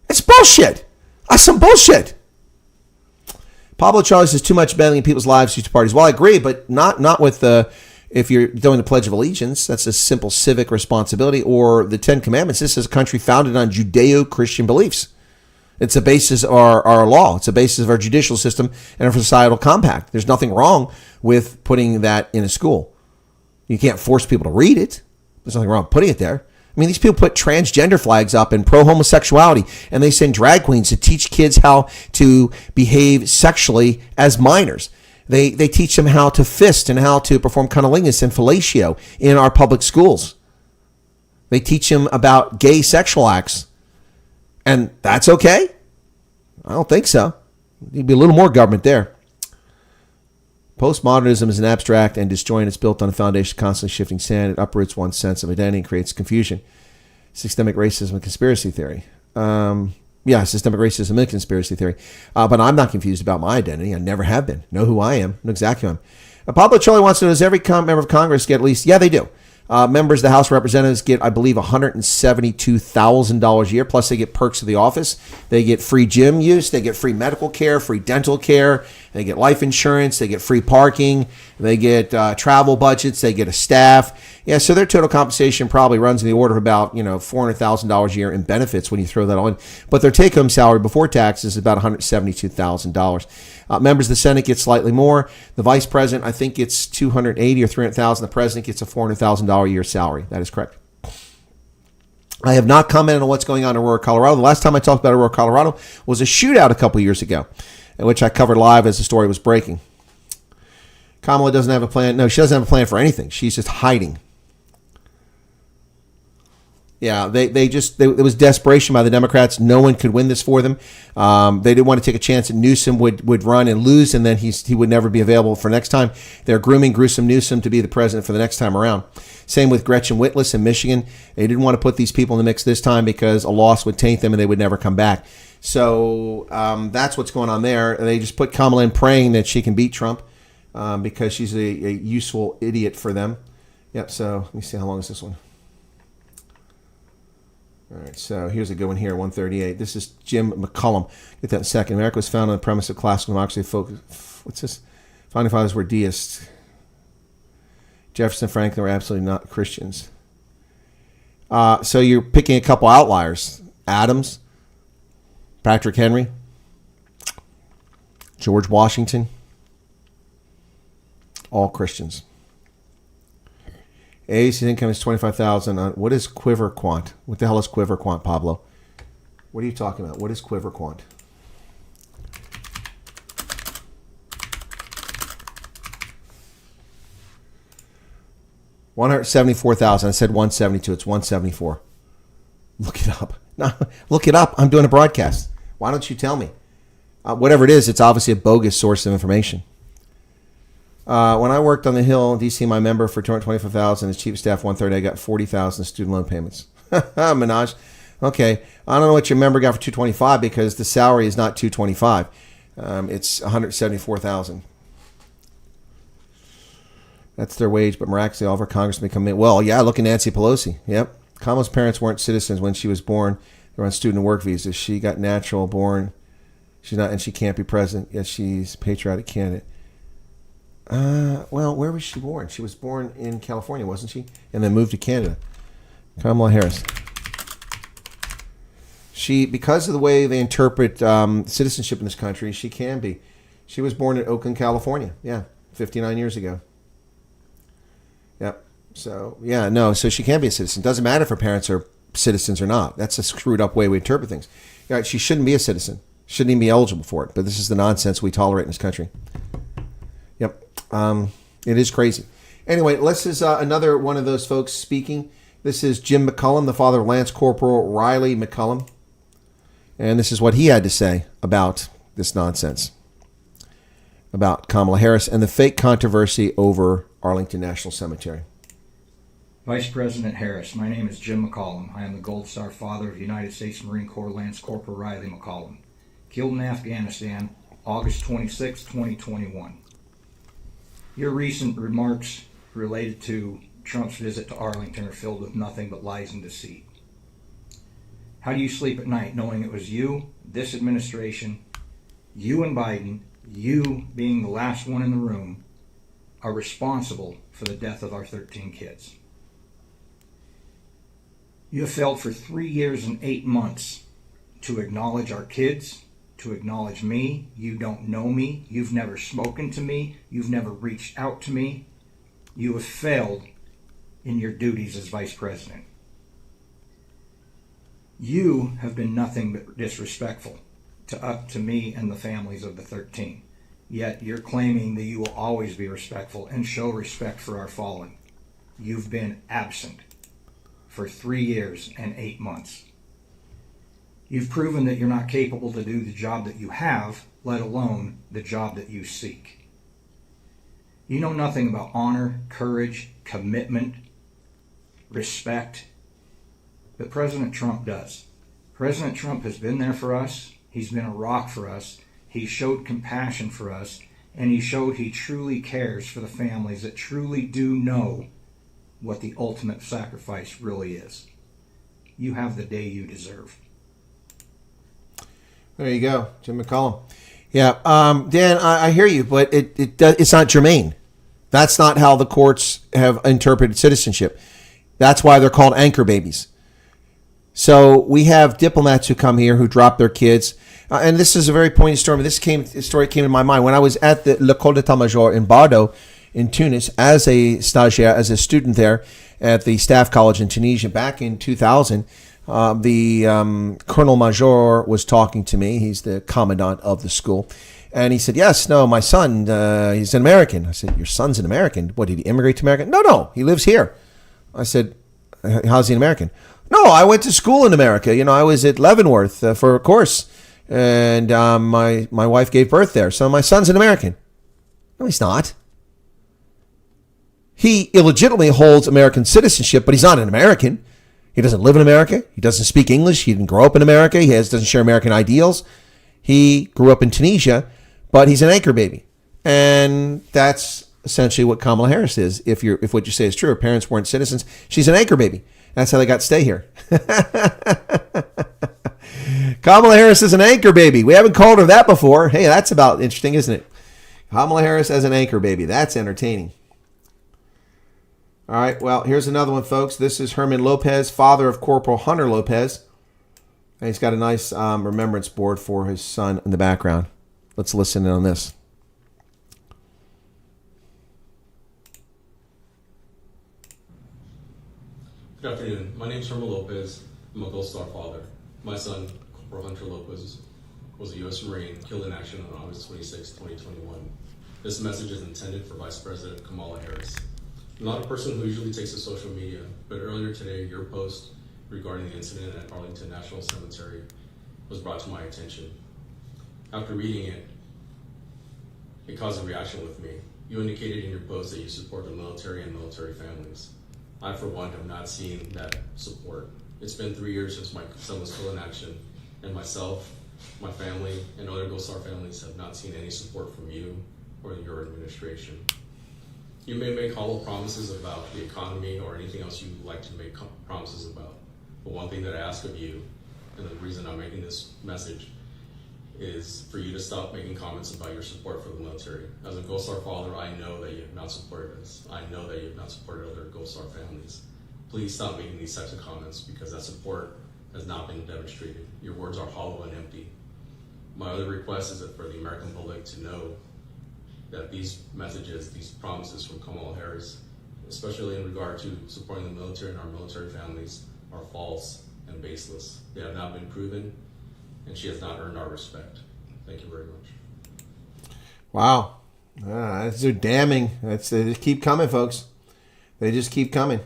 It's bullshit. That's some bullshit. Pablo Charlie says too much meddling in people's lives due to parties. Well, I agree, but not with the, if you're doing the Pledge of Allegiance, that's a simple civic responsibility, or the Ten Commandments. This is a country founded on Judeo-Christian beliefs. It's the basis of our law. It's the basis of our judicial system and our societal compact. There's nothing wrong with putting that in a school. You can't force people to read it. There's nothing wrong with putting it there. I mean, these people put transgender flags up and pro-homosexuality, and they send drag queens to teach kids how to behave sexually as minors. They teach them how to fist and how to perform cunnilingus and fellatio in our public schools. They teach them about gay sexual acts. And that's okay? I don't think so. There'd be a little more government there. Postmodernism is an abstract and disjoint. It's built on a foundation constantly shifting sand. It uproots one's sense of identity and creates confusion. Systemic racism and conspiracy theory. Systemic racism and conspiracy theory. But I'm not confused about my identity. I never have been. Know who I am. Know exactly who I am. Pablo Charlie wants to know, does every member of Congress get at least... Yeah, they do. Members of the House of Representatives get, I believe, $172,000 a year. Plus, they get perks of the office. They get free gym use. They get free medical care, free dental care. They get life insurance. They get free parking. They get travel budgets. They get a staff. Yeah, so their total compensation probably runs in the order of about $400,000 a year in benefits when you throw that all in. But their take-home salary before taxes is about $172,000. Members of the Senate get slightly more. The vice president, I think it's $280,000 or $300,000. The president gets a $400,000 a year salary. That is correct. I have not commented on what's going on in Aurora, Colorado. The last time I talked about Aurora, Colorado was a shootout a couple years ago, in which I covered live as the story was breaking. Kamala doesn't have a plan. No, she doesn't have a plan for anything. She's just hiding. Yeah, it was desperation by the Democrats. No one could win this for them. They didn't want to take a chance that Newsom would run and lose, and then he would never be available for next time. They're grooming Gruesome Newsom to be the president for the next time around. Same with Gretchen Whitlas in Michigan. They didn't want to put these people in the mix this time because a loss would taint them and they would never come back. So that's what's going on there. They just put Kamala in praying that she can beat Trump because she's a useful idiot for them. Yep, so let me see, how long is this one? All right, so here's a good one here, 138. This is Jim McCullum. Get that in a second. America was founded on the premise of classical democracy. What's this? Founding fathers were deists. Jefferson and Franklin were absolutely not Christians. So you're picking a couple outliers. Adams, Patrick Henry, George Washington, all Christians. AAC's income is $25,000. What is quiver quant? What the hell is quiver quant, Pablo? What are you talking about? What is quiver quant? $174,000. I said 172. It's 174. Look it up. No, look it up. I'm doing a broadcast. Why don't you tell me? Whatever it is, it's obviously a bogus source of information. When I worked on the Hill in D.C., my member for $225,000, his chief of staff $130,000, I got $40,000 student loan payments. Minaj. Okay, I don't know what your member got for $225,000 because the salary is not $225,000. It's $174,000. That's their wage, but miraculously all of our congressmen come in. Well, yeah, look at Nancy Pelosi. Yep. Kamala's parents weren't citizens when she was born. They were on student work visas. She got natural born. She's not, and she can't be president. Yes, she's a patriotic candidate. Well, where was she born? She was born in California, wasn't she? And then moved to Canada. Kamala Harris. She, because of the way they interpret citizenship in this country, she can be. She was born in Oakland, California. Yeah, 59 years ago. Yep. So, yeah, no, so she can be a citizen. Doesn't matter if her parents are citizens or not. That's a screwed up way we interpret things. Right, she shouldn't be a citizen. Shouldn't even be eligible for it. But this is the nonsense we tolerate in this country. Yep. It is crazy. Anyway, this is another one of those folks speaking. This is Jim McCullum, the father of Lance Corporal Riley McCullum. And this is what he had to say about this nonsense, about Kamala Harris and the fake controversy over Arlington National Cemetery. Vice President Harris, my name is Jim McCollum. I am the Gold Star father of United States Marine Corps Lance Corporal Riley McCollum, killed in Afghanistan, August 26, 2021. Your recent remarks related to Trump's visit to Arlington are filled with nothing but lies and deceit. How do you sleep at night knowing it was you, this administration, you and Biden, you being the last one in the room, are responsible for the death of our 13 kids? You have failed for 3 years and 8 months to acknowledge our kids, to acknowledge me. You don't know me. You've never spoken to me. You've never reached out to me. You have failed in your duties as vice president. You have been nothing but disrespectful to me and the families of the 13. Yet you're claiming that you will always be respectful and show respect for our fallen. You've been absent for 3 years and 8 months. You've proven that you're not capable to do the job that you have, let alone the job that you seek. You know nothing about honor, courage, commitment, respect, but President Trump does. President Trump has been there for us. He's been a rock for us. He showed compassion for us, and he showed he truly cares for the families that truly do know what the ultimate sacrifice really is. You have the day you deserve. There you go, Jim McCollum. Yeah, Dan, I hear you, but it's not germane. That's not how the courts have interpreted citizenship. That's why they're called anchor babies. So we have diplomats who come here who drop their kids. And this is a very poignant story. This story came to my mind when I was at the L'École d'État-Major in Bardo in Tunis as a stagiaire, as a student there at the Staff College in Tunisia back in 2000. The Colonel Major was talking to me. He's the commandant of the school. And he said, yes, no, my son, he's an American. I said, your son's an American? What, did he immigrate to America? No, he lives here. I said, how's he an American? No, I went to school in America. You know, I was at Leavenworth for a course. And my wife gave birth there. So my son's an American. No, he's not. He illegitimately holds American citizenship, but he's not an American. He doesn't live in America. He doesn't speak English. He didn't grow up in America. He doesn't share American ideals. He grew up in Tunisia, but he's an anchor baby. And that's essentially what Kamala Harris is. If what you say is true, her parents weren't citizens, she's an anchor baby. That's how they got to stay here. Kamala Harris is an anchor baby. We haven't called her that before. Hey, that's about interesting, isn't it? Kamala Harris as an anchor baby. That's entertaining. All right, well, here's another one, folks. This is Herman Lopez, father of Corporal Hunter Lopez. And he's got a nice remembrance board for his son in the background. Let's listen in on this. Good afternoon. My name is Herman Lopez. I'm a Gold Star father. My son, Corporal Hunter Lopez, was a U.S. Marine killed in action on August 26, 2021. This message is intended for Vice President Kamala Harris. I'm not a person who usually takes to social media, but earlier today, your post regarding the incident at Arlington National Cemetery was brought to my attention. After reading it, it caused a reaction with me. You indicated in your post that you support the military and military families. I, for one, have not seen that support. It's been 3 years since my son was killed in action, and myself, my family, and other Gold Star families have not seen any support from you or your administration. You may make hollow promises about the economy or anything else you like to make promises about. But one thing that I ask of you, and the reason I'm making this message, is for you to stop making comments about your support for the military. As a Gold Star father, I know that you have not supported us. I know that you have not supported other Gold Star families. Please stop making these types of comments, because that support has not been demonstrated. Your words are hollow and empty. My other request is that for the American public to know that these messages, these promises from Kamala Harris, especially in regard to supporting the military and our military families, are false and baseless. They have not been proven, and she has not earned our respect. Thank you very much. Wow. They're damning. They just keep coming, folks. They just keep coming.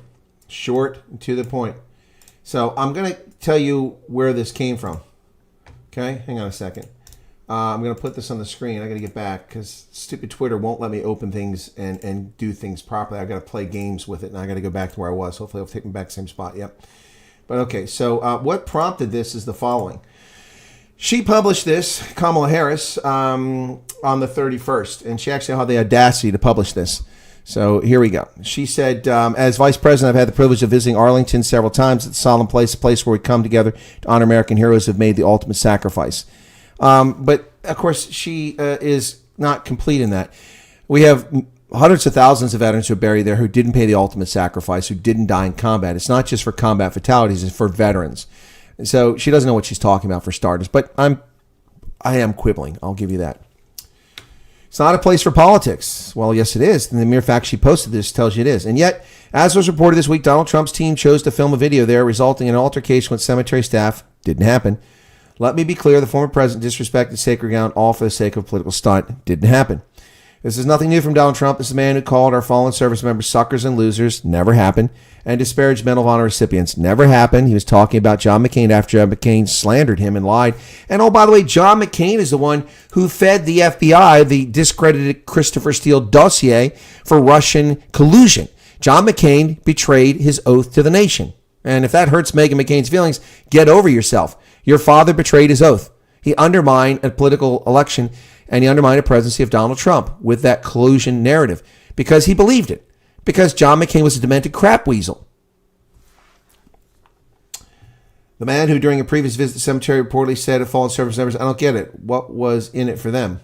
Short and to the point. So I'm going to tell you where this came from. Okay? Hang on a second. I'm going to put this on the screen. I got to get back because stupid Twitter won't let me open things and do things properly. I got to play games with it, and I got to go back to where I was. Hopefully it'll take me back to the same spot. Yep. But okay, so what prompted this is the following. She published this, Kamala Harris, on the 31st, and she actually had the audacity to publish this. So here we go. She said, as Vice President, I've had the privilege of visiting Arlington several times. It's a solemn place, a place where we come together to honor American heroes who have made the ultimate sacrifice. But, of course, she is not complete in that. We have hundreds of thousands of veterans who are buried there who didn't pay the ultimate sacrifice, who didn't die in combat. It's not just for combat fatalities, it's for veterans. And so she doesn't know what she's talking about, for starters. But I am quibbling. I'll give you that. It's not a place for politics. Well, yes, it is. And the mere fact she posted this tells you it is. And yet, as was reported this week, Donald Trump's team chose to film a video there, resulting in an altercation with cemetery staff. Didn't happen. Let me be clear, the former president disrespected sacred ground, all for the sake of a political stunt. Didn't happen. This is nothing new from Donald Trump. This is a man who called our fallen service members suckers and losers. Never happened. And disparaged Medal of Honor recipients. Never happened. He was talking about John McCain after John McCain slandered him and lied. And oh, by the way, John McCain is the one who fed the FBI the discredited Christopher Steele dossier for Russian collusion. John McCain betrayed his oath to the nation. And if that hurts Meghan McCain's feelings, get over yourself. Your father betrayed his oath. He undermined a political election, and he undermined the presidency of Donald Trump with that collusion narrative because he believed it. Because John McCain was a demented crap weasel. The man who during a previous visit to the cemetery reportedly said to fallen service members, I don't get it. What was in it for them?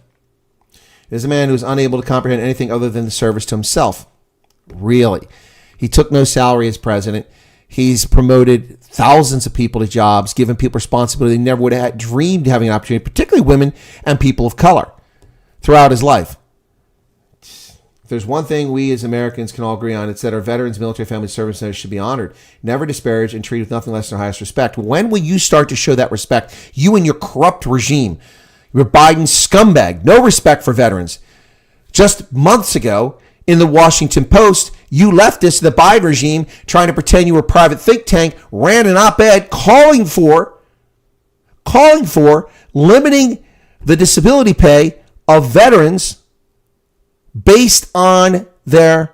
It is a man who is unable to comprehend anything other than the service to himself. Really. He took no salary as president. He's promoted thousands of people to jobs, given people responsibility they never would have dreamed of having an opportunity, particularly women and people of color, throughout his life. If there's one thing we as Americans can all agree on, it's that our veterans, military family service members should be honored, never disparaged, and treated with nothing less than our highest respect. When will you start to show that respect? You and your corrupt regime, your Biden scumbag, no respect for veterans. Just months ago, in the Washington Post, you leftists, the Biden regime, trying to pretend you were a private think tank, ran an op-ed calling for limiting the disability pay of veterans based on their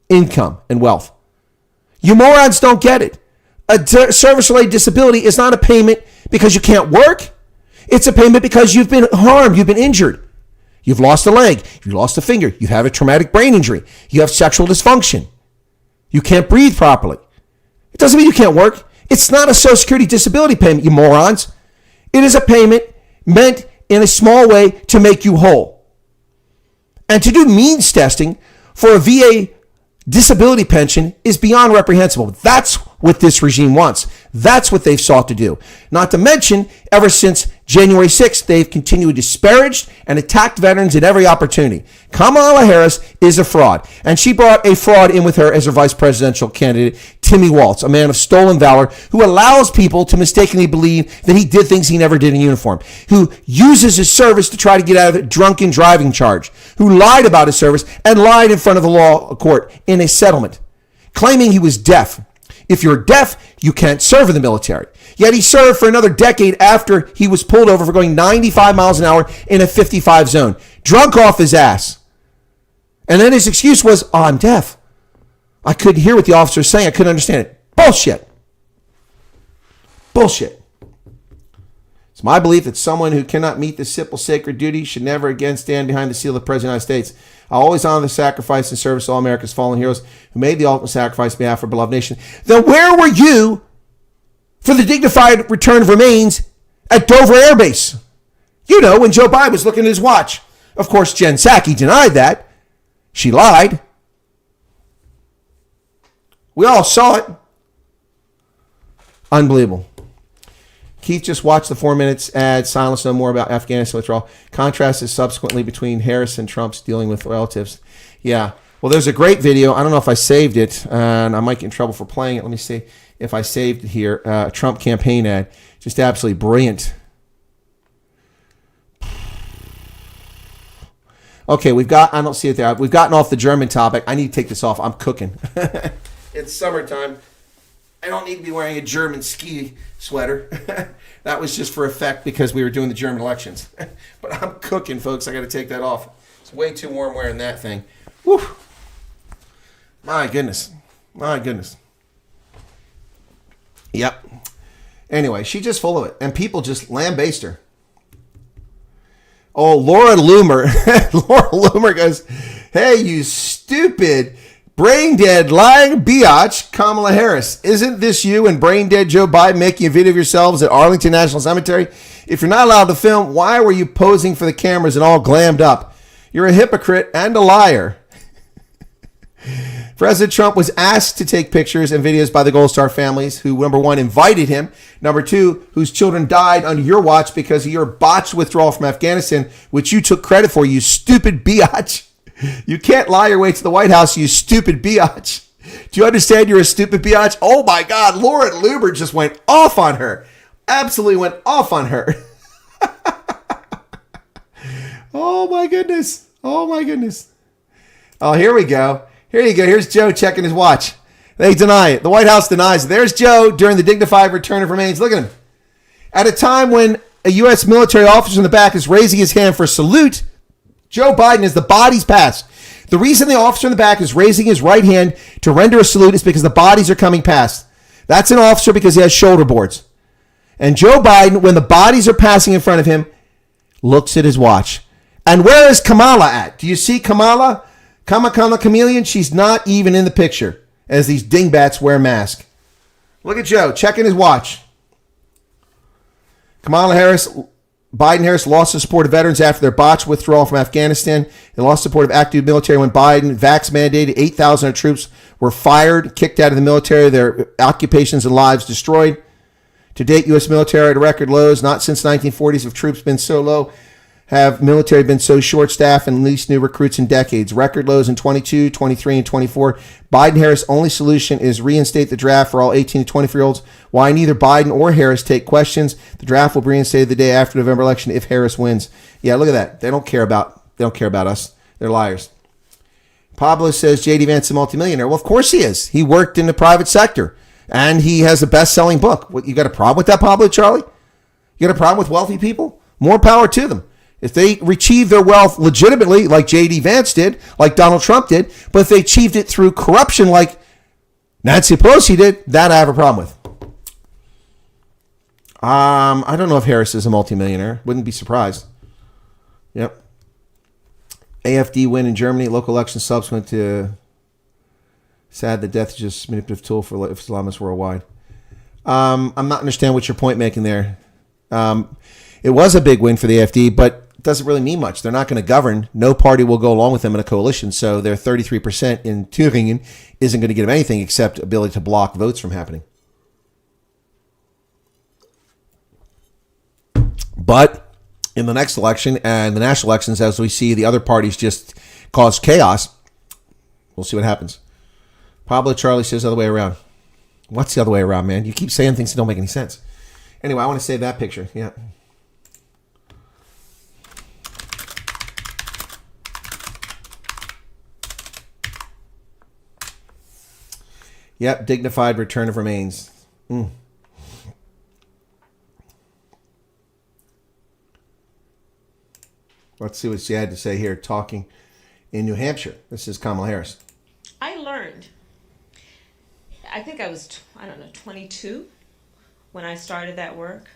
income and wealth. You morons don't get it. A service-related disability is not a payment because you can't work. It's a payment because you've been harmed, you've been injured. You've lost a leg, you lost a finger, you have a traumatic brain injury, you have sexual dysfunction, you can't breathe properly. It doesn't mean you can't work. It's not a Social Security disability payment, you morons. It is a payment meant in a small way to make you whole. And to do means testing for a VA disability pension is beyond reprehensible. That's what this regime wants. That's what they've sought to do. Not to mention, ever since January 6th, they've continued disparaged and attacked veterans at every opportunity. Kamala Harris is a fraud, and she brought a fraud in with her as her vice presidential candidate, Timmy Waltz, a man of stolen valor who allows people to mistakenly believe that he did things he never did in uniform, who uses his service to try to get out of a drunken driving charge, who lied about his service and lied in front of the law court in a settlement, claiming he was deaf. If you're deaf, you can't serve in the military. Yet he served for another decade after he was pulled over for going 95 miles an hour in a 55 zone, drunk off his ass. And then his excuse was, oh, I'm deaf. I couldn't hear what the officer was saying. I couldn't understand it. Bullshit. So It's my belief that someone who cannot meet this simple sacred duty should never again stand behind the seal of the President of the United States. I always honor the sacrifice and service of all America's fallen heroes who made the ultimate sacrifice on behalf of our beloved nation. Then where were you for the dignified return of remains at Dover Air Base? You know, when Joe Biden was looking at his watch. Of course, Jen Psaki denied that. She lied. We all saw it. Unbelievable. Keith just watched the 4 minutes ad, Silence No More about Afghanistan withdrawal. Contrast is subsequently between Harris and Trump's dealing with relatives. Yeah. Well, there's a great video. I don't know if I saved it, and I might get in trouble for playing it. Let me see if I saved it here. Trump campaign ad. Just absolutely brilliant. Okay, I don't see it there. We've gotten off the German topic. I need to take this off. I'm cooking. It's summertime. I don't need to be wearing a German ski sweater. That was just for effect because we were doing the German elections. But I'm cooking, folks. I got to take that off. It's way too warm wearing that thing. Woo. My goodness. My goodness. Yep. Anyway, she's just full of it. And people just lambaste her. Oh, Laura Loomer. Laura Loomer goes, hey, you stupid brain-dead, lying biatch, Kamala Harris. Isn't this you and brain-dead Joe Biden making a video of yourselves at Arlington National Cemetery? If you're not allowed to film, why were you posing for the cameras and all glammed up? You're a hypocrite and a liar. President Trump was asked to take pictures and videos by the Gold Star families who, number one, invited him. Number two, whose children died under your watch because of your botched withdrawal from Afghanistan, which you took credit for, you stupid biatch. You can't lie your way to the White House, you stupid biatch. Do you understand you're a stupid biatch? Oh my God, Lauren Luber just went off on her. Absolutely went off on her. Oh my goodness. Oh my goodness. Oh, here we go. Here you go. Here's Joe checking his watch. They deny it. The White House denies it. There's Joe during the dignified return of remains. Look at him. At a time when a U.S. military officer in the back is raising his hand for a salute, Joe Biden, as the bodies pass. The reason the officer in the back is raising his right hand to render a salute is because the bodies are coming past. That's an officer because he has shoulder boards. And Joe Biden, when the bodies are passing in front of him, looks at his watch. And where is Kamala at? Do you see Kamala? Kamala Chameleon? She's not even in the picture as these dingbats wear masks. Look at Joe checking his watch. Biden-Harris lost the support of veterans after their botched withdrawal from Afghanistan. They lost support of active military when Biden vax mandated. 8,000 of troops were fired, kicked out of the military, their occupations and lives destroyed. To date, U.S. military at record lows. Not since 1940s have troops been so low. Have military been so short-staffed and least new recruits in decades. Record lows in 22, 23, and 24. Biden-Harris' only solution is reinstate the draft for all 18 to 24-year-olds. Why neither Biden or Harris take questions. The draft will be reinstated the day after the November election if Harris wins. Yeah, look at that. They don't care about us. They're liars. Pablo says J.D. Vance is a multimillionaire. Well, of course he is. He worked in the private sector, and he has a best-selling book. What, you got a problem with that, Pablo, Charlie? You got a problem with wealthy people? More power to them. If they achieve their wealth legitimately, like J.D. Vance did, like Donald Trump did, but if they achieved it through corruption like Nancy Pelosi did, that I have a problem with. I don't know if Harris is a multimillionaire. Wouldn't be surprised. Yep. AfD win in Germany. Local elections subsequent to sad that death is just a manipulative tool for Islamists worldwide. I'm not understanding what your point making there. It was a big win for the AfD, but it doesn't really mean much. They're not going to govern. No party will go along with them in a coalition. So their 33% in Thüringen isn't going to get them anything except ability to block votes from happening. But in the next election and the national elections, as we see the other parties just cause chaos, we'll see what happens. Pablo Charlie says the other way around. What's the other way around, man? You keep saying things that don't make any sense. Anyway, I want to save that picture. Yeah. Yep, dignified return of remains. Let's see what she had to say here, talking in New Hampshire. This is Kamala Harris. I learned, I think I was, 22 when I started that work.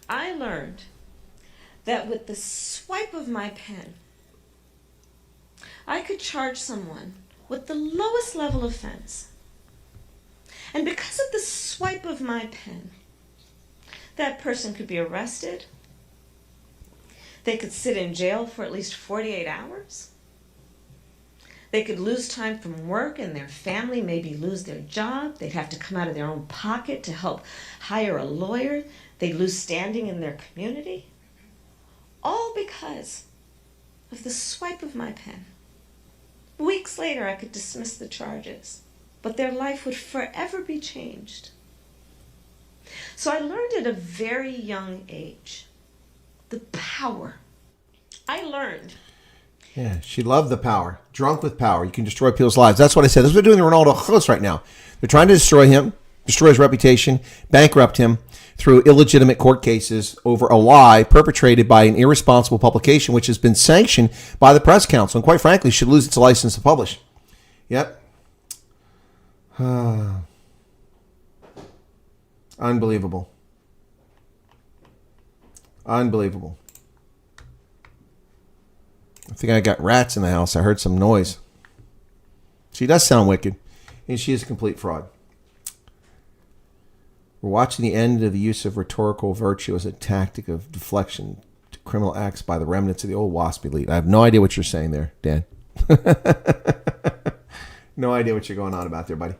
I learned that with the swipe of my pen, I could charge someone with the lowest level offense. And because of the swipe of my pen, that person could be arrested. They could sit in jail for at least 48 hours. They could lose time from work and their family maybe lose their job. They'd have to come out of their own pocket to help hire a lawyer. They'd lose standing in their community. All because of the swipe of my pen. Weeks later, I could dismiss the charges, but their life would forever be changed. So I learned at a very young age the power. I learned. Yeah, she loved the power. Drunk with power. You can destroy people's lives. That's what I said. That's what they're doing to Ronaldo Chos right now. They're trying to destroy him, destroy his reputation, bankrupt him through illegitimate court cases over a lie perpetrated by an irresponsible publication which has been sanctioned by the Press Council and quite frankly should lose its license to publish. Yep. Unbelievable. Unbelievable. I think I got rats in the house. I heard some noise. She does sound wicked, and she is a complete fraud. We're watching the end of the use of rhetorical virtue as a tactic of deflection to criminal acts by the remnants of the old WASP elite. I have no idea what you're saying there, Dan. No idea what you're going on about there, buddy.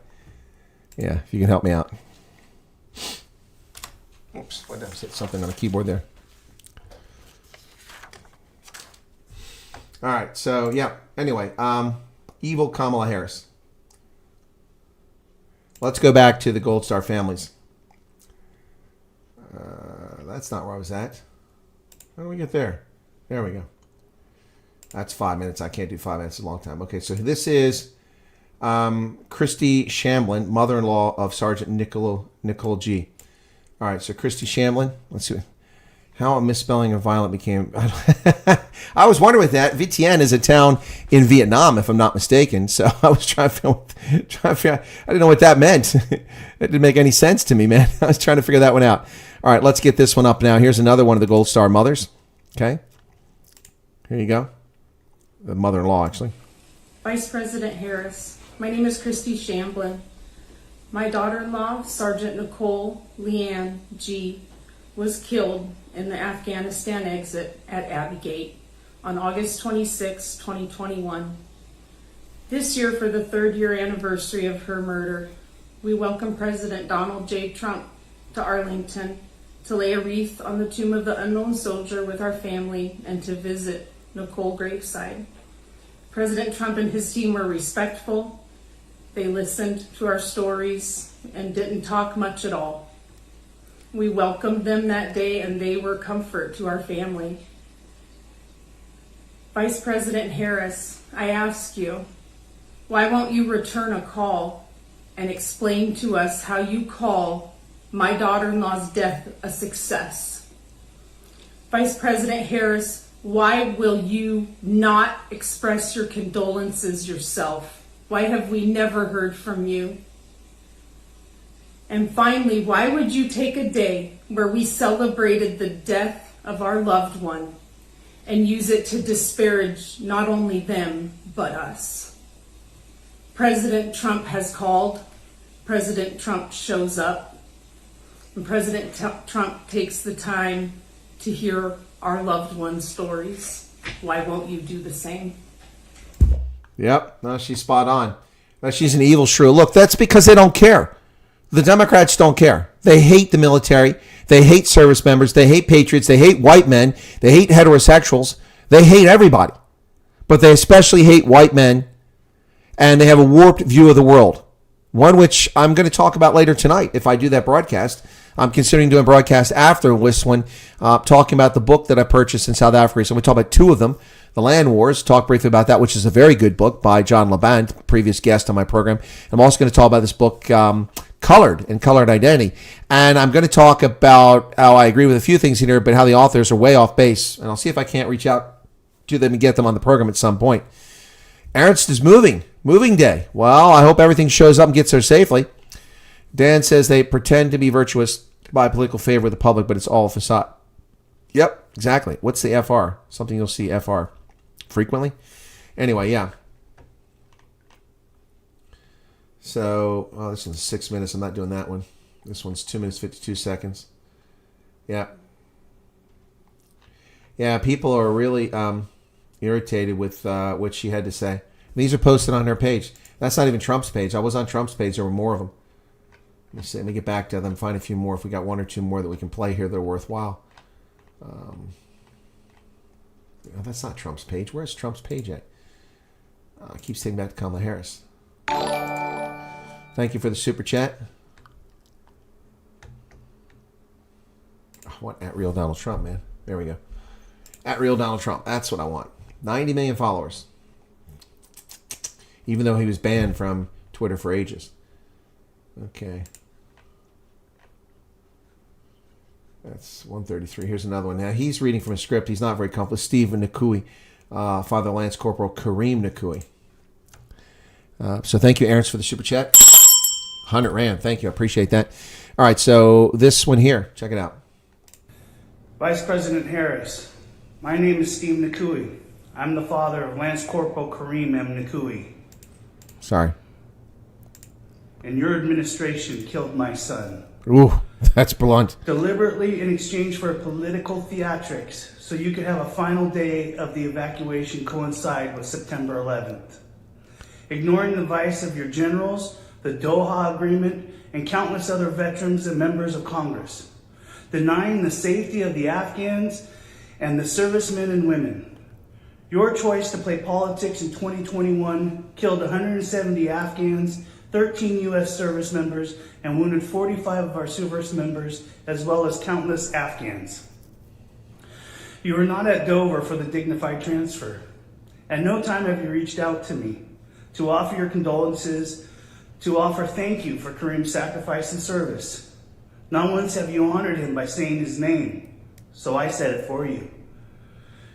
Yeah, if you can help me out. Oops, what did I hit something on the keyboard there? All right, so yeah. Anyway, evil Kamala Harris. Let's go back to the Gold Star families. That's not where I was at. How do we get there? There we go. That's 5 minutes. I can't do 5 minutes. It's a long time. Okay, so this is Christy Shamblin, mother-in-law of Sergeant Nickel G. All right, so Christy Shamblin. Let's see how a misspelling of violent became. I was wondering with that. Vientiane is a town in Vietnam, if I'm not mistaken. So I was trying to figure out. I didn't know what that meant. It didn't make any sense to me, man. I was trying to figure that one out. All right, let's get this one up now. Here's another one of the Gold Star mothers. Okay. Here you go. The mother-in-law, actually. Vice President Harris, my name is Christy Shamblin. My daughter-in-law, Sergeant Nicole Leanne G., was killed in the Afghanistan exit at Abbey Gate on August 26, 2021. This year, for the 3rd year anniversary of her murder, we welcome President Donald J. Trump to Arlington to lay a wreath on the tomb of the unknown soldier with our family and to visit Nicole graveside. President Trump and his team were respectful. They listened to our stories and didn't talk much at all. We welcomed them that day and they were comfort to our family. Vice President Harris, I ask you, why won't you return a call and explain to us how you call my daughter-in-law's death a success? Vice President Harris, why will you not express your condolences yourself? Why have we never heard from you? And finally, why would you take a day where we celebrated the death of our loved one and use it to disparage not only them, but us? President Trump has called, President Trump shows up, and President Trump takes the time to hear our loved ones' stories. Why won't you do the same? Yep, no, she's spot on. She's an evil shrew. Look, that's because they don't care. The Democrats don't care. They hate the military. They hate service members. They hate patriots. They hate white men. They hate heterosexuals. They hate everybody. But they especially hate white men. And they have a warped view of the world. One which I'm going to talk about later tonight if I do that broadcast. I'm considering doing a broadcast after this one, talking about the book that I purchased in South Africa. So we talk about 2 of them. The Land Wars, talk briefly about that, which is a very good book by John LeBant, previous guest on my program. I'm also going to talk about this book, Colored and Colored Identity. And I'm going to talk about how I agree with a few things in here, but how the authors are way off base. And I'll see if I can't reach out to them and get them on the program at some point. Ernst is moving day. Well, I hope everything shows up and gets there safely. Dan says they pretend to be virtuous to buy political favor with the public, but it's all a facade. Yep, exactly. What's the FR? Something you'll see FR frequently. Anyway, yeah. So, this one's 6 minutes. I'm not doing that one. This one's 2 minutes, 52 seconds. Yeah. Yeah, people are really irritated with what she had to say. These are posted on her page. That's not even Trump's page. I was on Trump's page. There were more of them. Let me get back to them, find a few more. If we got one or two more that we can play here that are worthwhile. That's not Trump's page. Where's Trump's page at? I keep saying back to Kamala Harris. Thank you for the super chat. I want at real Donald Trump, man. There we go. At real Donald Trump. That's what I want. 90 million followers. Even though he was banned from Twitter for ages. Okay. That's 133. Here's another one. Now, he's reading from a script. He's not very comfortable. Stephen Nakui. Father Lance Corporal Kareem Nakui. So thank you, Aaron, for the super chat. 100 Rand. Thank you. I appreciate that. All right, so this one here. Check it out. Vice President Harris, my name is Steve Nakui. I'm the father of Lance Corporal Kareem M. Nakui. Sorry. And your administration killed my son. Ooh, that's blunt. Deliberately in exchange for political theatrics, so you could have a final day of the evacuation coincide with September 11th. Ignoring the advice of your generals, the Doha Agreement, and countless other veterans and members of Congress. Denying the safety of the Afghans and the servicemen and women. Your choice to play politics in 2021 killed 170 Afghans, 13 U.S. service members, and wounded 45 of our service members, as well as countless Afghans. You were not at Dover for the dignified transfer. At no time have you reached out to me to offer your condolences, to offer thank you for Kareem's sacrifice and service. Not once have you honored him by saying his name, so I said it for you.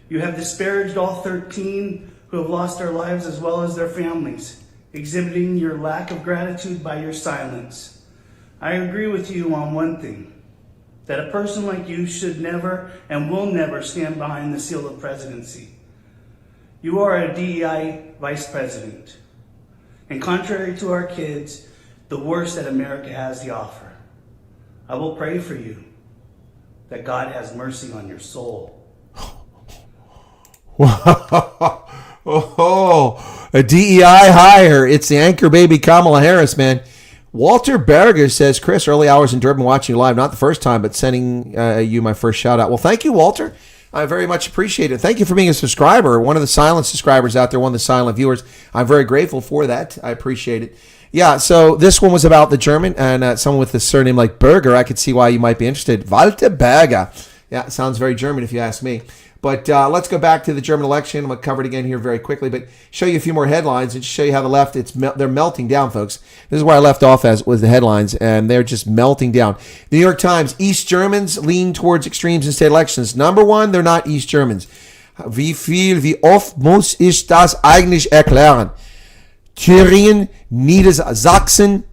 You have disparaged all 13 who have lost their lives as well as their families, exhibiting your lack of gratitude by your silence. I agree with you on one thing, that a person like you should never and will never stand behind the seal of presidency. You are a DEI vice president, and contrary to our kids, the worst that America has to offer. I will pray for you, that God has mercy on your soul. Oh, a DEI hire. It's the anchor baby Kamala Harris, man. Walter Berger says, Chris, early hours in Durban watching you live. Not the first time, but sending you my first shout out. Well, thank you, Walter. I very much appreciate it. Thank you for being a subscriber. One of the silent subscribers out there, one of the silent viewers. I'm very grateful for that. I appreciate it. Yeah, so this one was about the German, and someone with a surname like Berger. I could see why you might be interested. Walter Berger. Yeah, it sounds very German if you ask me. But let's go back to the German election. I'm going to cover it again here very quickly, but show you a few more headlines and show you how the left, they're melting down, folks. This is where I left off with the headlines, and they're just melting down. The New York Times, East Germans lean towards extremes in state elections. Number one, they're not East Germans. Wie oft muss ich das eigentlich erklären? Thüringen, Niedersachsen,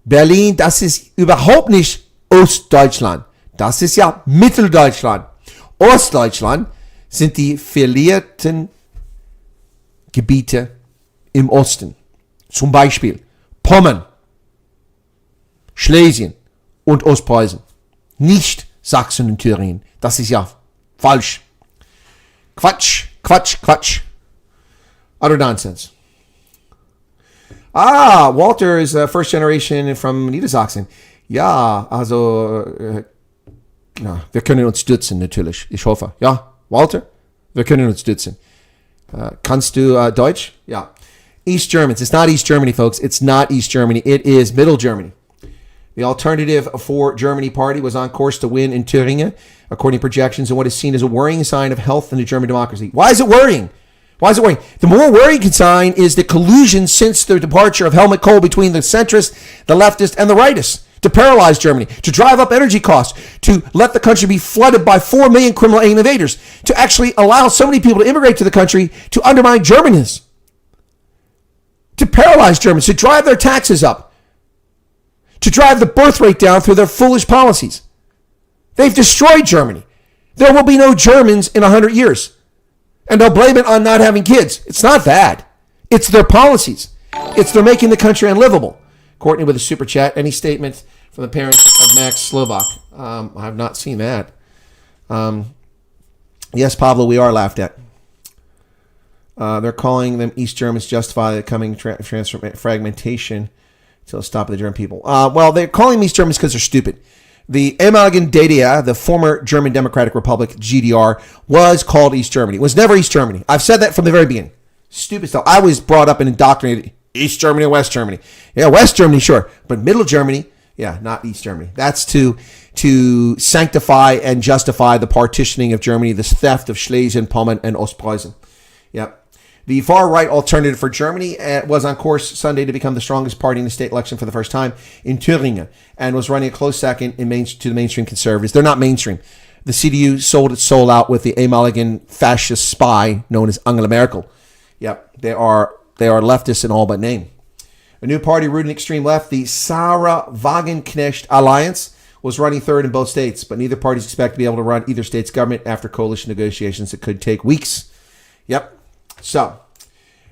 Berlin, das ist überhaupt nicht Ostdeutschland. Das ist ja Mitteldeutschland. Ostdeutschland sind die verlierten Gebiete im Osten. Zum Beispiel Pommern, Schlesien und Ostpreußen. Nicht Sachsen und Thüringen. Das ist ja falsch. Quatsch, Quatsch, Quatsch. Utter nonsense. Walter is first generation from Niedersachsen. Ja, also... Ja, wir können uns stützen, natürlich. Ich hoffe. Ja, Walter, wir können uns stützen. Kannst du Deutsch? Ja. East Germans. It's not East Germany, folks. It's not East Germany. It is Middle Germany. The Alternative for Germany party was on course to win in Thuringia, according to projections, and what is seen as a worrying sign of health in the German democracy. Why is it worrying? Why is it worrying? The more worrying sign is the collusion since the departure of Helmut Kohl between the centrists, the leftists, and the rightists. To paralyze Germany, to drive up energy costs, to let the country be flooded by 4 million criminal alien invaders, to actually allow so many people to immigrate to the country, to undermine Germans, to paralyze Germans, to drive their taxes up, to drive the birth rate down through their foolish policies. They've destroyed Germany. There will be no Germans in 100 years. And they'll blame it on not having kids. It's not that. It's their policies. It's they're making the country unlivable. Courtney with a super chat. Any statement from the parents of Max Slovak? I have not seen that. Yes, Pablo, we are laughed at. They're calling them East Germans justify the coming fragmentation to stop the German people. Well, they're calling them East Germans because they're stupid. The ehemaligen DDR, the former German Democratic Republic, GDR, was called East Germany. It was never East Germany. I've said that from the very beginning. Stupid stuff. I was brought up and indoctrinated East Germany and West Germany. Yeah, West Germany, sure. But Middle Germany, yeah, not East Germany. That's to sanctify and justify the partitioning of Germany, this theft of Schlesien, Pommern, and Ostpreußen. Yep. The far-right alternative for Germany was on course Sunday to become the strongest party in the state election for the first time in Thuringen and was running a close second to the mainstream conservatives. They're not mainstream. The CDU sold its soul out with the ehemaligen fascist spy known as Angela Merkel. Yep, they are leftists in all but name. A new party rooted in extreme left, the Sarah Wagenknecht Alliance, was running third in both states, but neither parties expect to be able to run either state's government after coalition negotiations that could take weeks. Yep. So,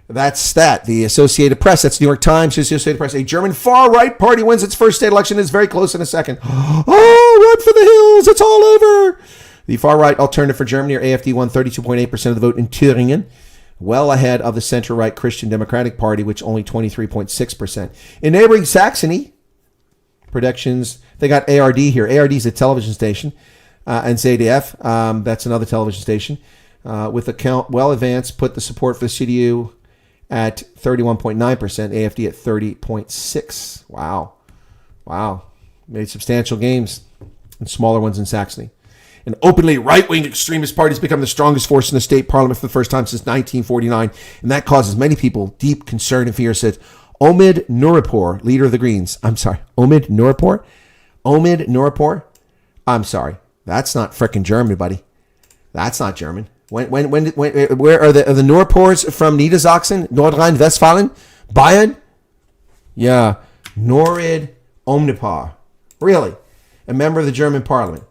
that's that. The Associated Press, that's New York Times, the Associated Press. A German far-right party wins its first state election and is very close in a second. Oh, run for the hills. It's all over. The far-right alternative for Germany, or AfD, won 32.8% of the vote in Thüringen, well ahead of the center-right Christian Democratic Party, which only 23.6%. In neighboring Saxony, predictions, they got ARD here. ARD is a television station, and ZDF, that's another television station. With a count well advanced, put the support for the CDU at 31.9%, AfD at 30.6%. Wow. Made substantial gains and smaller ones in Saxony. An openly right-wing extremist party has become the strongest force in the state parliament for the first time since 1949, and that causes many people deep concern and fear, said Omid Nuripur, leader of the Greens. I'm sorry, Omid Nuripur? I'm sorry. That's not frickin' German, buddy. That's not German. Where are the Nuripurs from? Niedersachsen, Nordrhein-Westfalen, Bayern? Yeah, Norid Omnipar. Really? A member of the German parliament.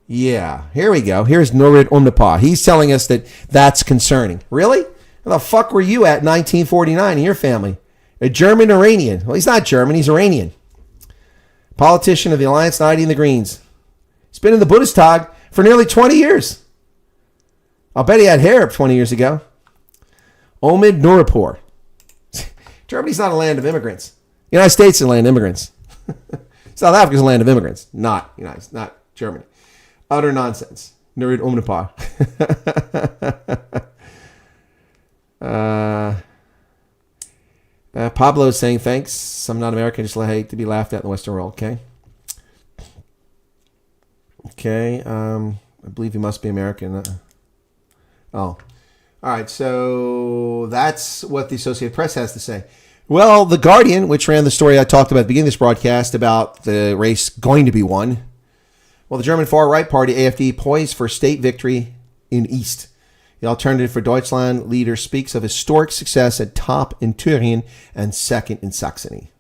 Yeah, here we go. Here's Norid Omnipar. He's telling us that that's concerning. Really? Where the fuck were you at in 1949 in your family? A German Iranian. Well, he's not German. He's Iranian. Politician of the Alliance 90 and the Greens. He's been in the Bundestag for nearly 20 years. I'll bet he had hair 20 years ago. Omid Nuripur. Germany's not a land of immigrants. The United States is a land of immigrants. South Africa's a land of immigrants. Not Germany. Utter nonsense. Nurid Omnipar. Pablo is saying thanks. I'm not American, just hate to be laughed at in the Western world. Okay. I believe he must be American. All right. So that's what the Associated Press has to say. Well, The Guardian, which ran the story I talked about at the beginning of this broadcast about the race going to be won. Well, the German far-right party, AfD, poised for state victory in East. The Alternative for Deutschland leader speaks of historic success at top in Thüringen and second in Saxony.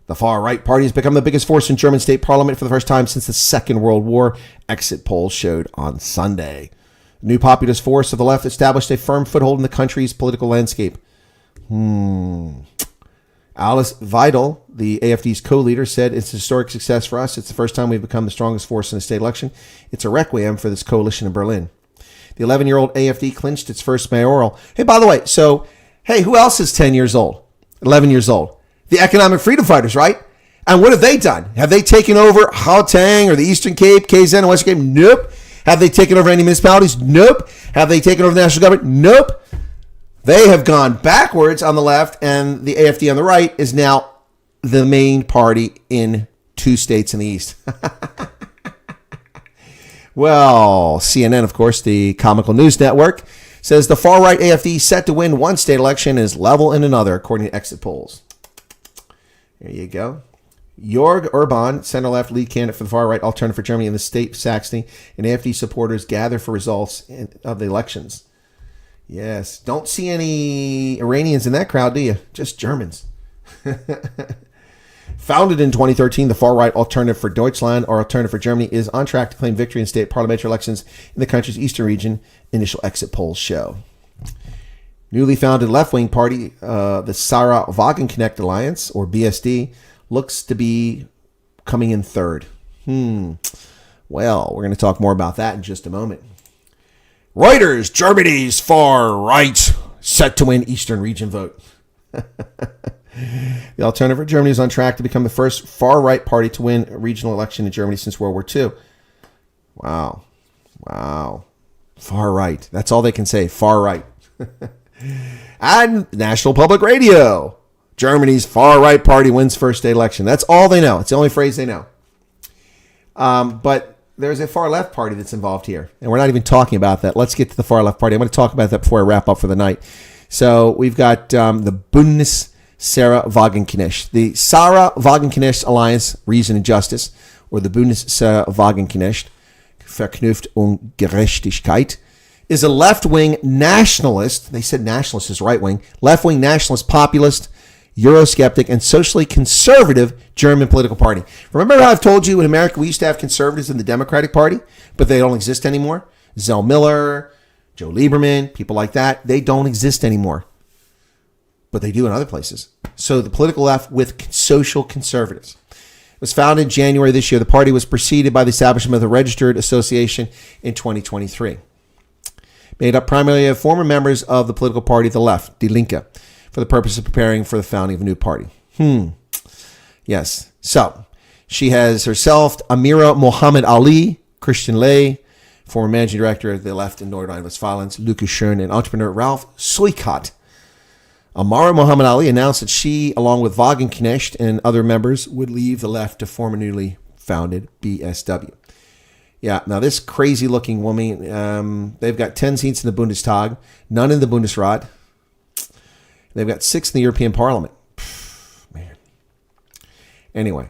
The far-right party has become the biggest force in German state parliament for the first time since the Second World War, exit polls showed on Sunday. The new populist force of the left established a firm foothold in the country's political landscape. Alice Weidel, the AfD's co-leader, said it's a historic success for us. It's the first time we've become the strongest force in a state election. It's a requiem for this coalition in Berlin. The 11-year-old AfD clinched its first mayoral. Hey, by the way, who else is 10 years old, 11 years old? The economic freedom fighters, right? And what have they done? Have they taken over Gauteng or the Eastern Cape, KZN, and Western Cape? Nope. Have they taken over any municipalities? Nope. Have they taken over the national government? Nope. They have gone backwards on the left, and the AfD on the right is now the main party in 2 states in the East. Well, CNN, of course, the comical news network, says the far-right AfD set to win one state election and is level in another, according to exit polls. There you go. Jörg Urban, center-left lead candidate for the far-right Alternative for Germany in the state of Saxony, and AfD supporters gather for results of the elections. Yes. Don't see any Iranians in that crowd, do you? Just Germans. Founded in 2013, the far-right Alternative for Deutschland, or Alternative for Germany, is on track to claim victory in state parliamentary elections in the country's eastern region, initial exit polls show. Newly founded left-wing party, the Sarah Wagenknecht Alliance, or BSD, looks to be coming in third. Well, we're going to talk more about that in just a moment. Reuters, Germany's far right, set to win Eastern region vote. The Alternative for Germany is on track to become the first far-right party to win a regional election in Germany since World War II. Wow. Far-right. That's all they can say, far-right. And National Public Radio. Germany's far-right party wins first state election. That's all they know. It's the only phrase they know. But there's a far-left party that's involved here, and we're not even talking about that. Let's get to the far-left party. I'm going to talk about that before I wrap up for the night. So we've got the Bündnis Sarah Wagenknecht, the Sarah Wagenknecht Alliance, Reason and Justice, or the Bündnis Sarah Wagenknecht, Verknüpft und Gerechtigkeit, is a left-wing nationalist. They said nationalist is right-wing. Left-wing nationalist, populist, Eurosceptic, and socially conservative German political party. Remember how I've told you in America we used to have conservatives in the Democratic Party, but they don't exist anymore? Zell Miller, Joe Lieberman, people like that, they don't exist anymore. But they do in other places. So the political left with social conservatives. It was founded in January this year. The party was preceded by the establishment of the Registered Association in 2023. Made up primarily of former members of the political party of the left, Die Linke, for the purpose of preparing for the founding of a new party. Yes. So she has herself Amira Mohammed Ali, Christian Ley, former managing director of the left in North Rhine-Westphalia, Lucas Schön, and entrepreneur Ralph Suikat. Amara Mohammed Ali announced that she, along with Wagenknecht and other members, would leave the left to form a newly founded BSW. Yeah, now this crazy-looking woman, they've got 10 seats in the Bundestag, none in the Bundesrat. They've got 6 in the European Parliament. Man. Anyway,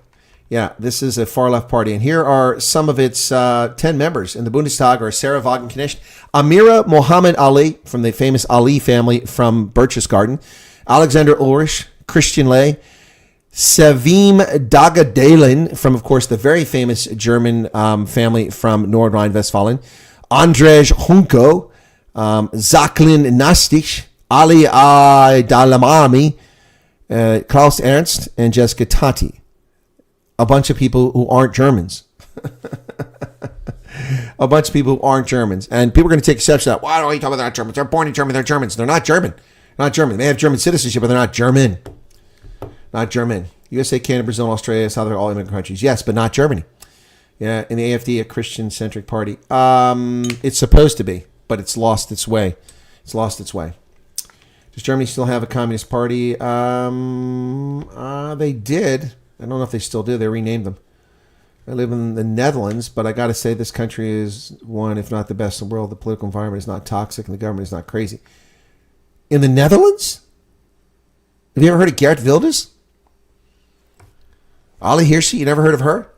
yeah, this is a far-left party. And here are some of its 10 members in the Bundestag are Sarah Wagenknecht, Amira Mohammed Ali, from the famous Ali family from Berchtesgaden, Alexander Ulrich, Christian Ley, Sevim Dagadalen, from, of course, the very famous German family from North Rhine-Westphalia, Andrzej Hunko, Jacqueline Nastich, Ali Dalamami, Klaus Ernst, and Jessica Tati. A bunch of people who aren't Germans. A bunch of people who aren't Germans. And people are going to take exception to that. Why are you talking about they're not Germans? They're born in Germany. They're Germans. They're not German. They're not German. They have German citizenship, but they're not German. Not German. USA, Canada, Brazil, and Australia, South Africa, all immigrant countries. Yes, but not Germany. Yeah, in the AfD, a Christian-centric party. It's supposed to be, but it's lost its way. It's lost its way. Does Germany still have a communist party? They did. I don't know if they still do. They renamed them. I live in the Netherlands, but I got to say this country is one, if not the best in the world. The political environment is not toxic, and the government is not crazy. In the Netherlands? Have you ever heard of Geert Wilders? Ali Hirsi, you never heard of her?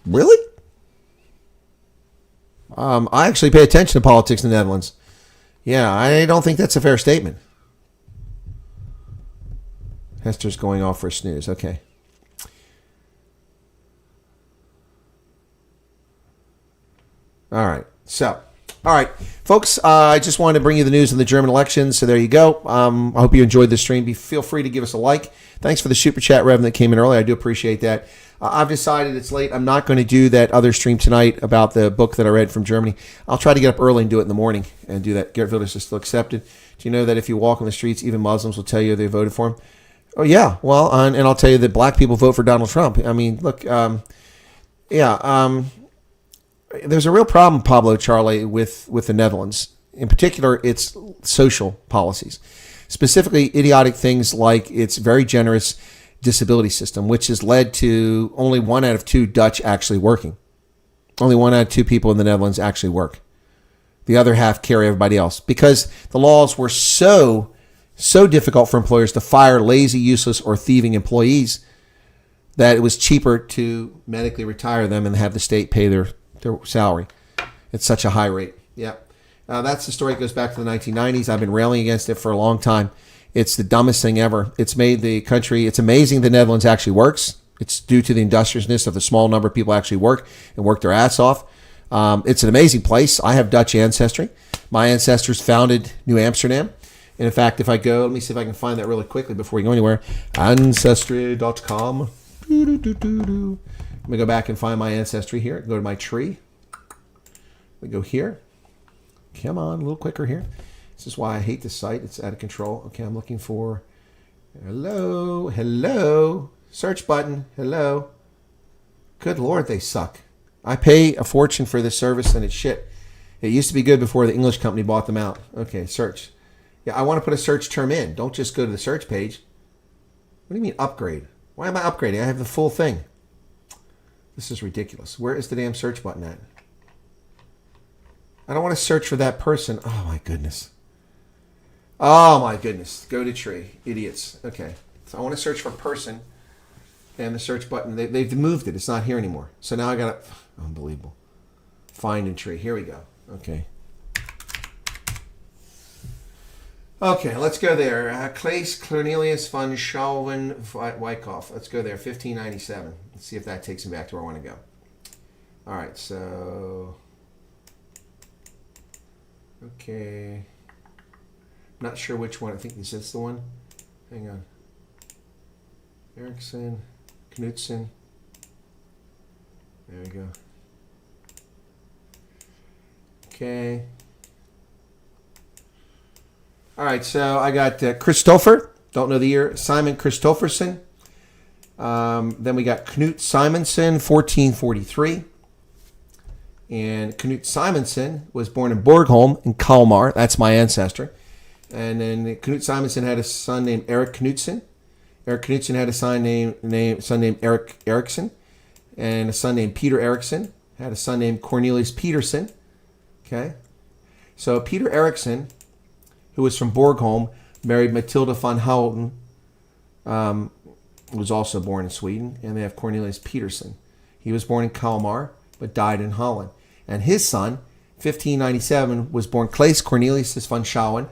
Really? I actually pay attention to politics in the Netherlands. Yeah, I don't think that's a fair statement. Hester's going off for a snooze. Okay. All right. So, all right, folks, I just wanted to bring you the news of the German elections. So there you go. I hope you enjoyed this stream. Feel free to give us a like. Thanks for the super chat, Reverend, that came in early. I do appreciate that. I've decided it's late. I'm not going to do that other stream tonight about the book that I read from Germany. I'll try to get up early and do it in the morning and do that. Geert Wilders is still accepted. Do you know that if you walk on the streets, even Muslims will tell you they voted for him? Oh, yeah. Well, and I'll tell you that black people vote for Donald Trump. I mean, look, there's a real problem, Pablo Charlie, with the Netherlands. In particular, its social policies. Specifically, idiotic things like its very generous disability system, which has led to only 1 out of 2 Dutch actually working. Only 1 out of 2 people in the Netherlands actually work. The other half carry everybody else. Because the laws were so difficult for employers to fire lazy, useless, or thieving employees that it was cheaper to medically retire them and have the state pay their salary at such a high rate. Yeah. That's the story. It goes back to the 1990s. I've been railing against it for a long time. It's the dumbest thing ever. It's made the country, it's amazing the Netherlands actually works. It's due to the industriousness of the small number of people who actually work and work their ass off. It's an amazing place. I have Dutch ancestry. My ancestors founded New Amsterdam. And in fact, if I go, let me see if I can find that really quickly before we go anywhere. Ancestry.com. Let me go back and find my ancestry here. Go to my tree. We go here. Come on, a little quicker here. This is why I hate this site. It's out of control. Okay, I'm looking for, hello. Search button, hello. Good Lord, they suck. I pay a fortune for this service and it's shit. It used to be good before the English company bought them out. Okay, search. Yeah, I want to put a search term in. Don't just go to the search page. What do you mean upgrade? Why am I upgrading? I have the full thing. This is ridiculous. Where is the damn search button at? I don't want to search for that person. Oh my goodness. Oh my goodness. Go to tree. Idiots. Okay. So I want to search for person. And the search button, they've moved it. It's not here anymore. So now I got to, unbelievable. Find in tree. Here we go. Okay. Okay, let's go there. Claes Cornelius von Schouwen Wyckoff. Let's go there. 1597. Let's see if that takes me back to where I want to go. All right, so... Okay. Not sure which one. I think this is the one. Hang on. Erickson, Knudsen. There we go. Okay. All right, so I got Christopher. Don't know the year. Simon Christopherson. Then we got Knut Simonsen, 1443. And Knut Simonsen was born in Borgholm in Kalmar. That's my ancestor. And then Knut Simonsen had a son named Eric Knudsen. Eric Knudsen had a son named Eric Erickson. And a son named Peter Erickson. Had a son named Cornelius Peterson. Okay. So Peter Erickson, who was from Borgholm, married Matilda von Houten, was also born in Sweden. And they have Cornelius Peterson. He was born in Kalmar, but died in Holland. And his son, 1597, was born Claes Cornelius von Schouwen.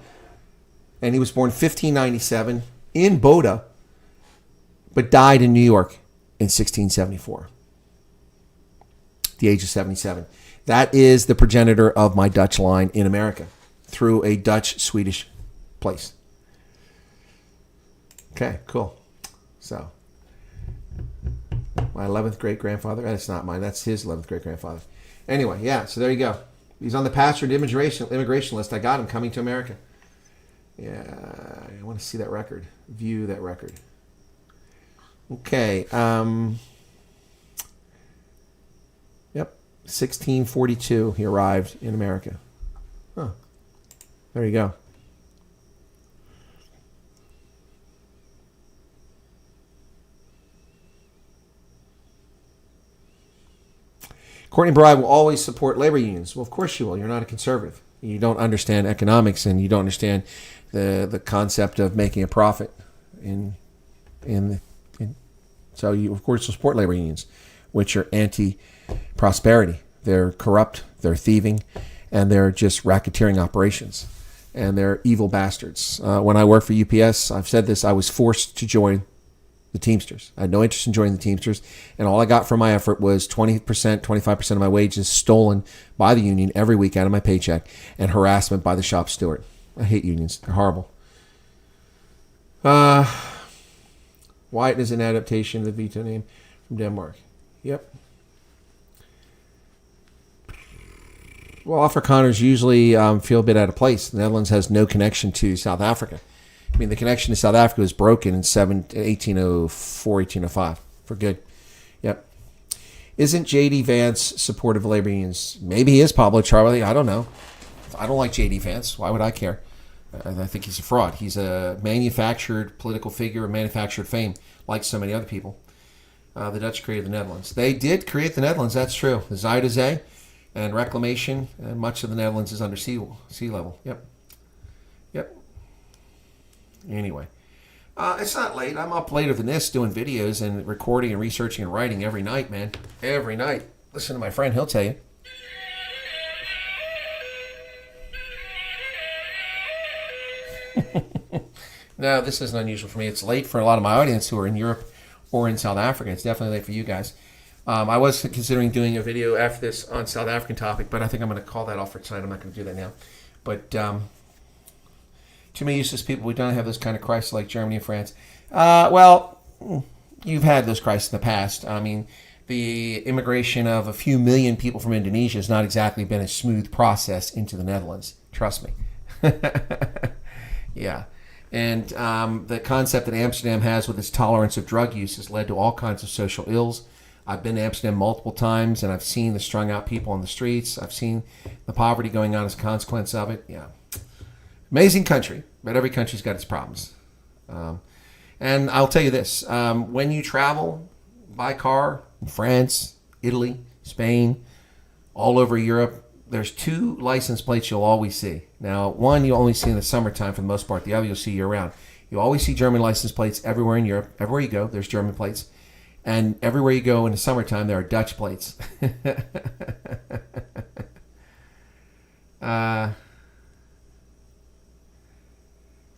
And he was born 1597 in Boda, but died in New York in 1674. At the age of 77. That is the progenitor of my Dutch line in America through a Dutch-Swedish place. Okay, cool. So, my 11th great-grandfather. That's not mine. That's his 11th great-grandfather. Anyway, yeah, so there you go. He's on the passport immigration list. I got him coming to America. Yeah, I want to see that record. View that record. Okay. Yep. 1642, he arrived in America. Huh. There you go. Courtney Bride will always support labor unions. Well, of course you will. You're not a conservative. You don't understand economics, and you don't understand the concept of making a profit. So you, of course, will support labor unions, which are anti-prosperity. They're corrupt, they're thieving, and they're just racketeering operations. And they're evil bastards. When I worked for UPS, I've said this, I was forced to join the Teamsters. I had no interest in joining the Teamsters, and all I got for my effort was 20%, 25% of my wages stolen by the union every week out of my paycheck, and harassment by the shop steward. I hate unions. They're horrible. Wyatt is an adaptation of the veto name from Denmark. Yep. Well, Afrikaners usually feel a bit out of place. The Netherlands has no connection to South Africa. I mean, the connection to South Africa was broken in 1804, 1805. For good. Yep. Isn't J.D. Vance supportive of labor unions? Maybe he is, Pablo Charlie. I don't know. I don't like J.D. Vance. Why would I care? I think he's a fraud. He's a manufactured political figure, a manufactured fame, like so many other people. The Dutch created the Netherlands. They did create the Netherlands, that's true. The Zuider Zee and reclamation, and much of the Netherlands is under sea level. Yep. Anyway, it's not late. I'm up later than this doing videos and recording and researching and writing every night, man. Every night. Listen to my friend. He'll tell you. No, this isn't unusual for me. It's late for a lot of my audience who are in Europe or in South Africa. It's definitely late for you guys. I was considering doing a video after this on South African topic, but I think I'm going to call that off for tonight. I'm not going to do that now. But too many useless people. We don't have those kind of crises like Germany and France. Well, you've had those crises in the past. I mean, the immigration of a few million people from Indonesia has not exactly been a smooth process into the Netherlands. Trust me. Yeah. And the concept that Amsterdam has with its tolerance of drug use has led to all kinds of social ills. I've been to Amsterdam multiple times, and I've seen the strung out people on the streets. I've seen the poverty going on as a consequence of it. Yeah. Amazing country, but every country's got its problems. And I'll tell you this. When you travel by car in France, Italy, Spain, all over Europe, there's two license plates you'll always see. Now, one you only see in the summertime for the most part. The other you'll see year-round. You always see German license plates everywhere in Europe. Everywhere you go, there's German plates. And everywhere you go in the summertime, there are Dutch plates.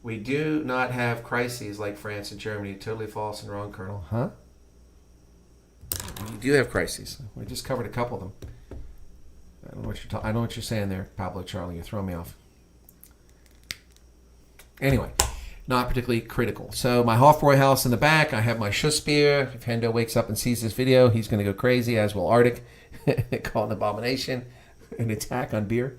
We do not have crises like France and Germany. Totally false and wrong, Colonel. Huh? We do have crises. We just covered a couple of them. I don't know what I know what you're saying there, Pablo Charlie. You're throwing me off. Anyway, not particularly critical. So my Hofbräuhaus in the back. I have my Schussbier. If Hendo wakes up and sees this video, he's going to go crazy, as will Arctic. Call it an abomination. An attack on beer.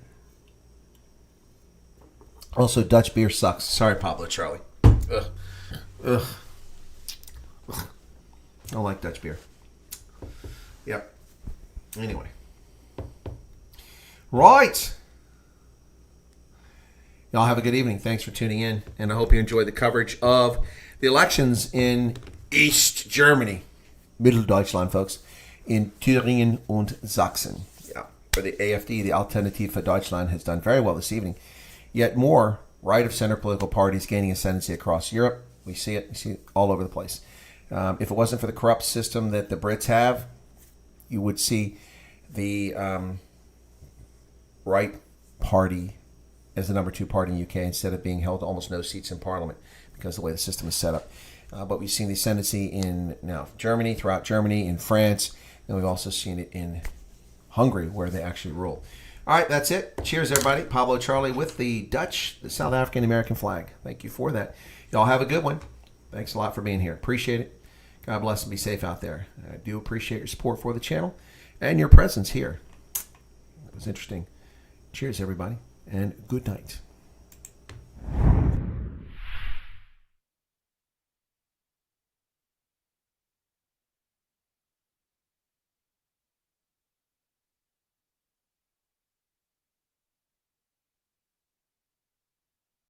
Also, Dutch beer sucks. Sorry, Pablo Charlie. Ugh. Ugh. Ugh. I don't like Dutch beer. Yep. Anyway. Right. Y'all have a good evening. Thanks for tuning in. And I hope you enjoyed the coverage of the elections in East Germany. Mitteldeutschland, folks. In Thüringen and Sachsen. Yeah. For the AfD, the Alternative for Deutschland, has done very well this evening. Yet more right-of-center political parties gaining ascendancy across Europe. We see it. We see it all over the place. If it wasn't for the corrupt system that the Brits have, you would see the right party as the number 2 party in the UK instead of being held to almost no seats in Parliament because of the way the system is set up. But we've seen the ascendancy in now Germany, throughout Germany, in France, and we've also seen it in Hungary where they actually rule. All right, that's it. Cheers, everybody. Pablo Charlie with the Dutch, the South African American flag. Thank you for that. Y'all have a good one. Thanks a lot for being here. Appreciate it. God bless and be safe out there. I do appreciate your support for the channel and your presence here. It was interesting. Cheers, everybody, and good night.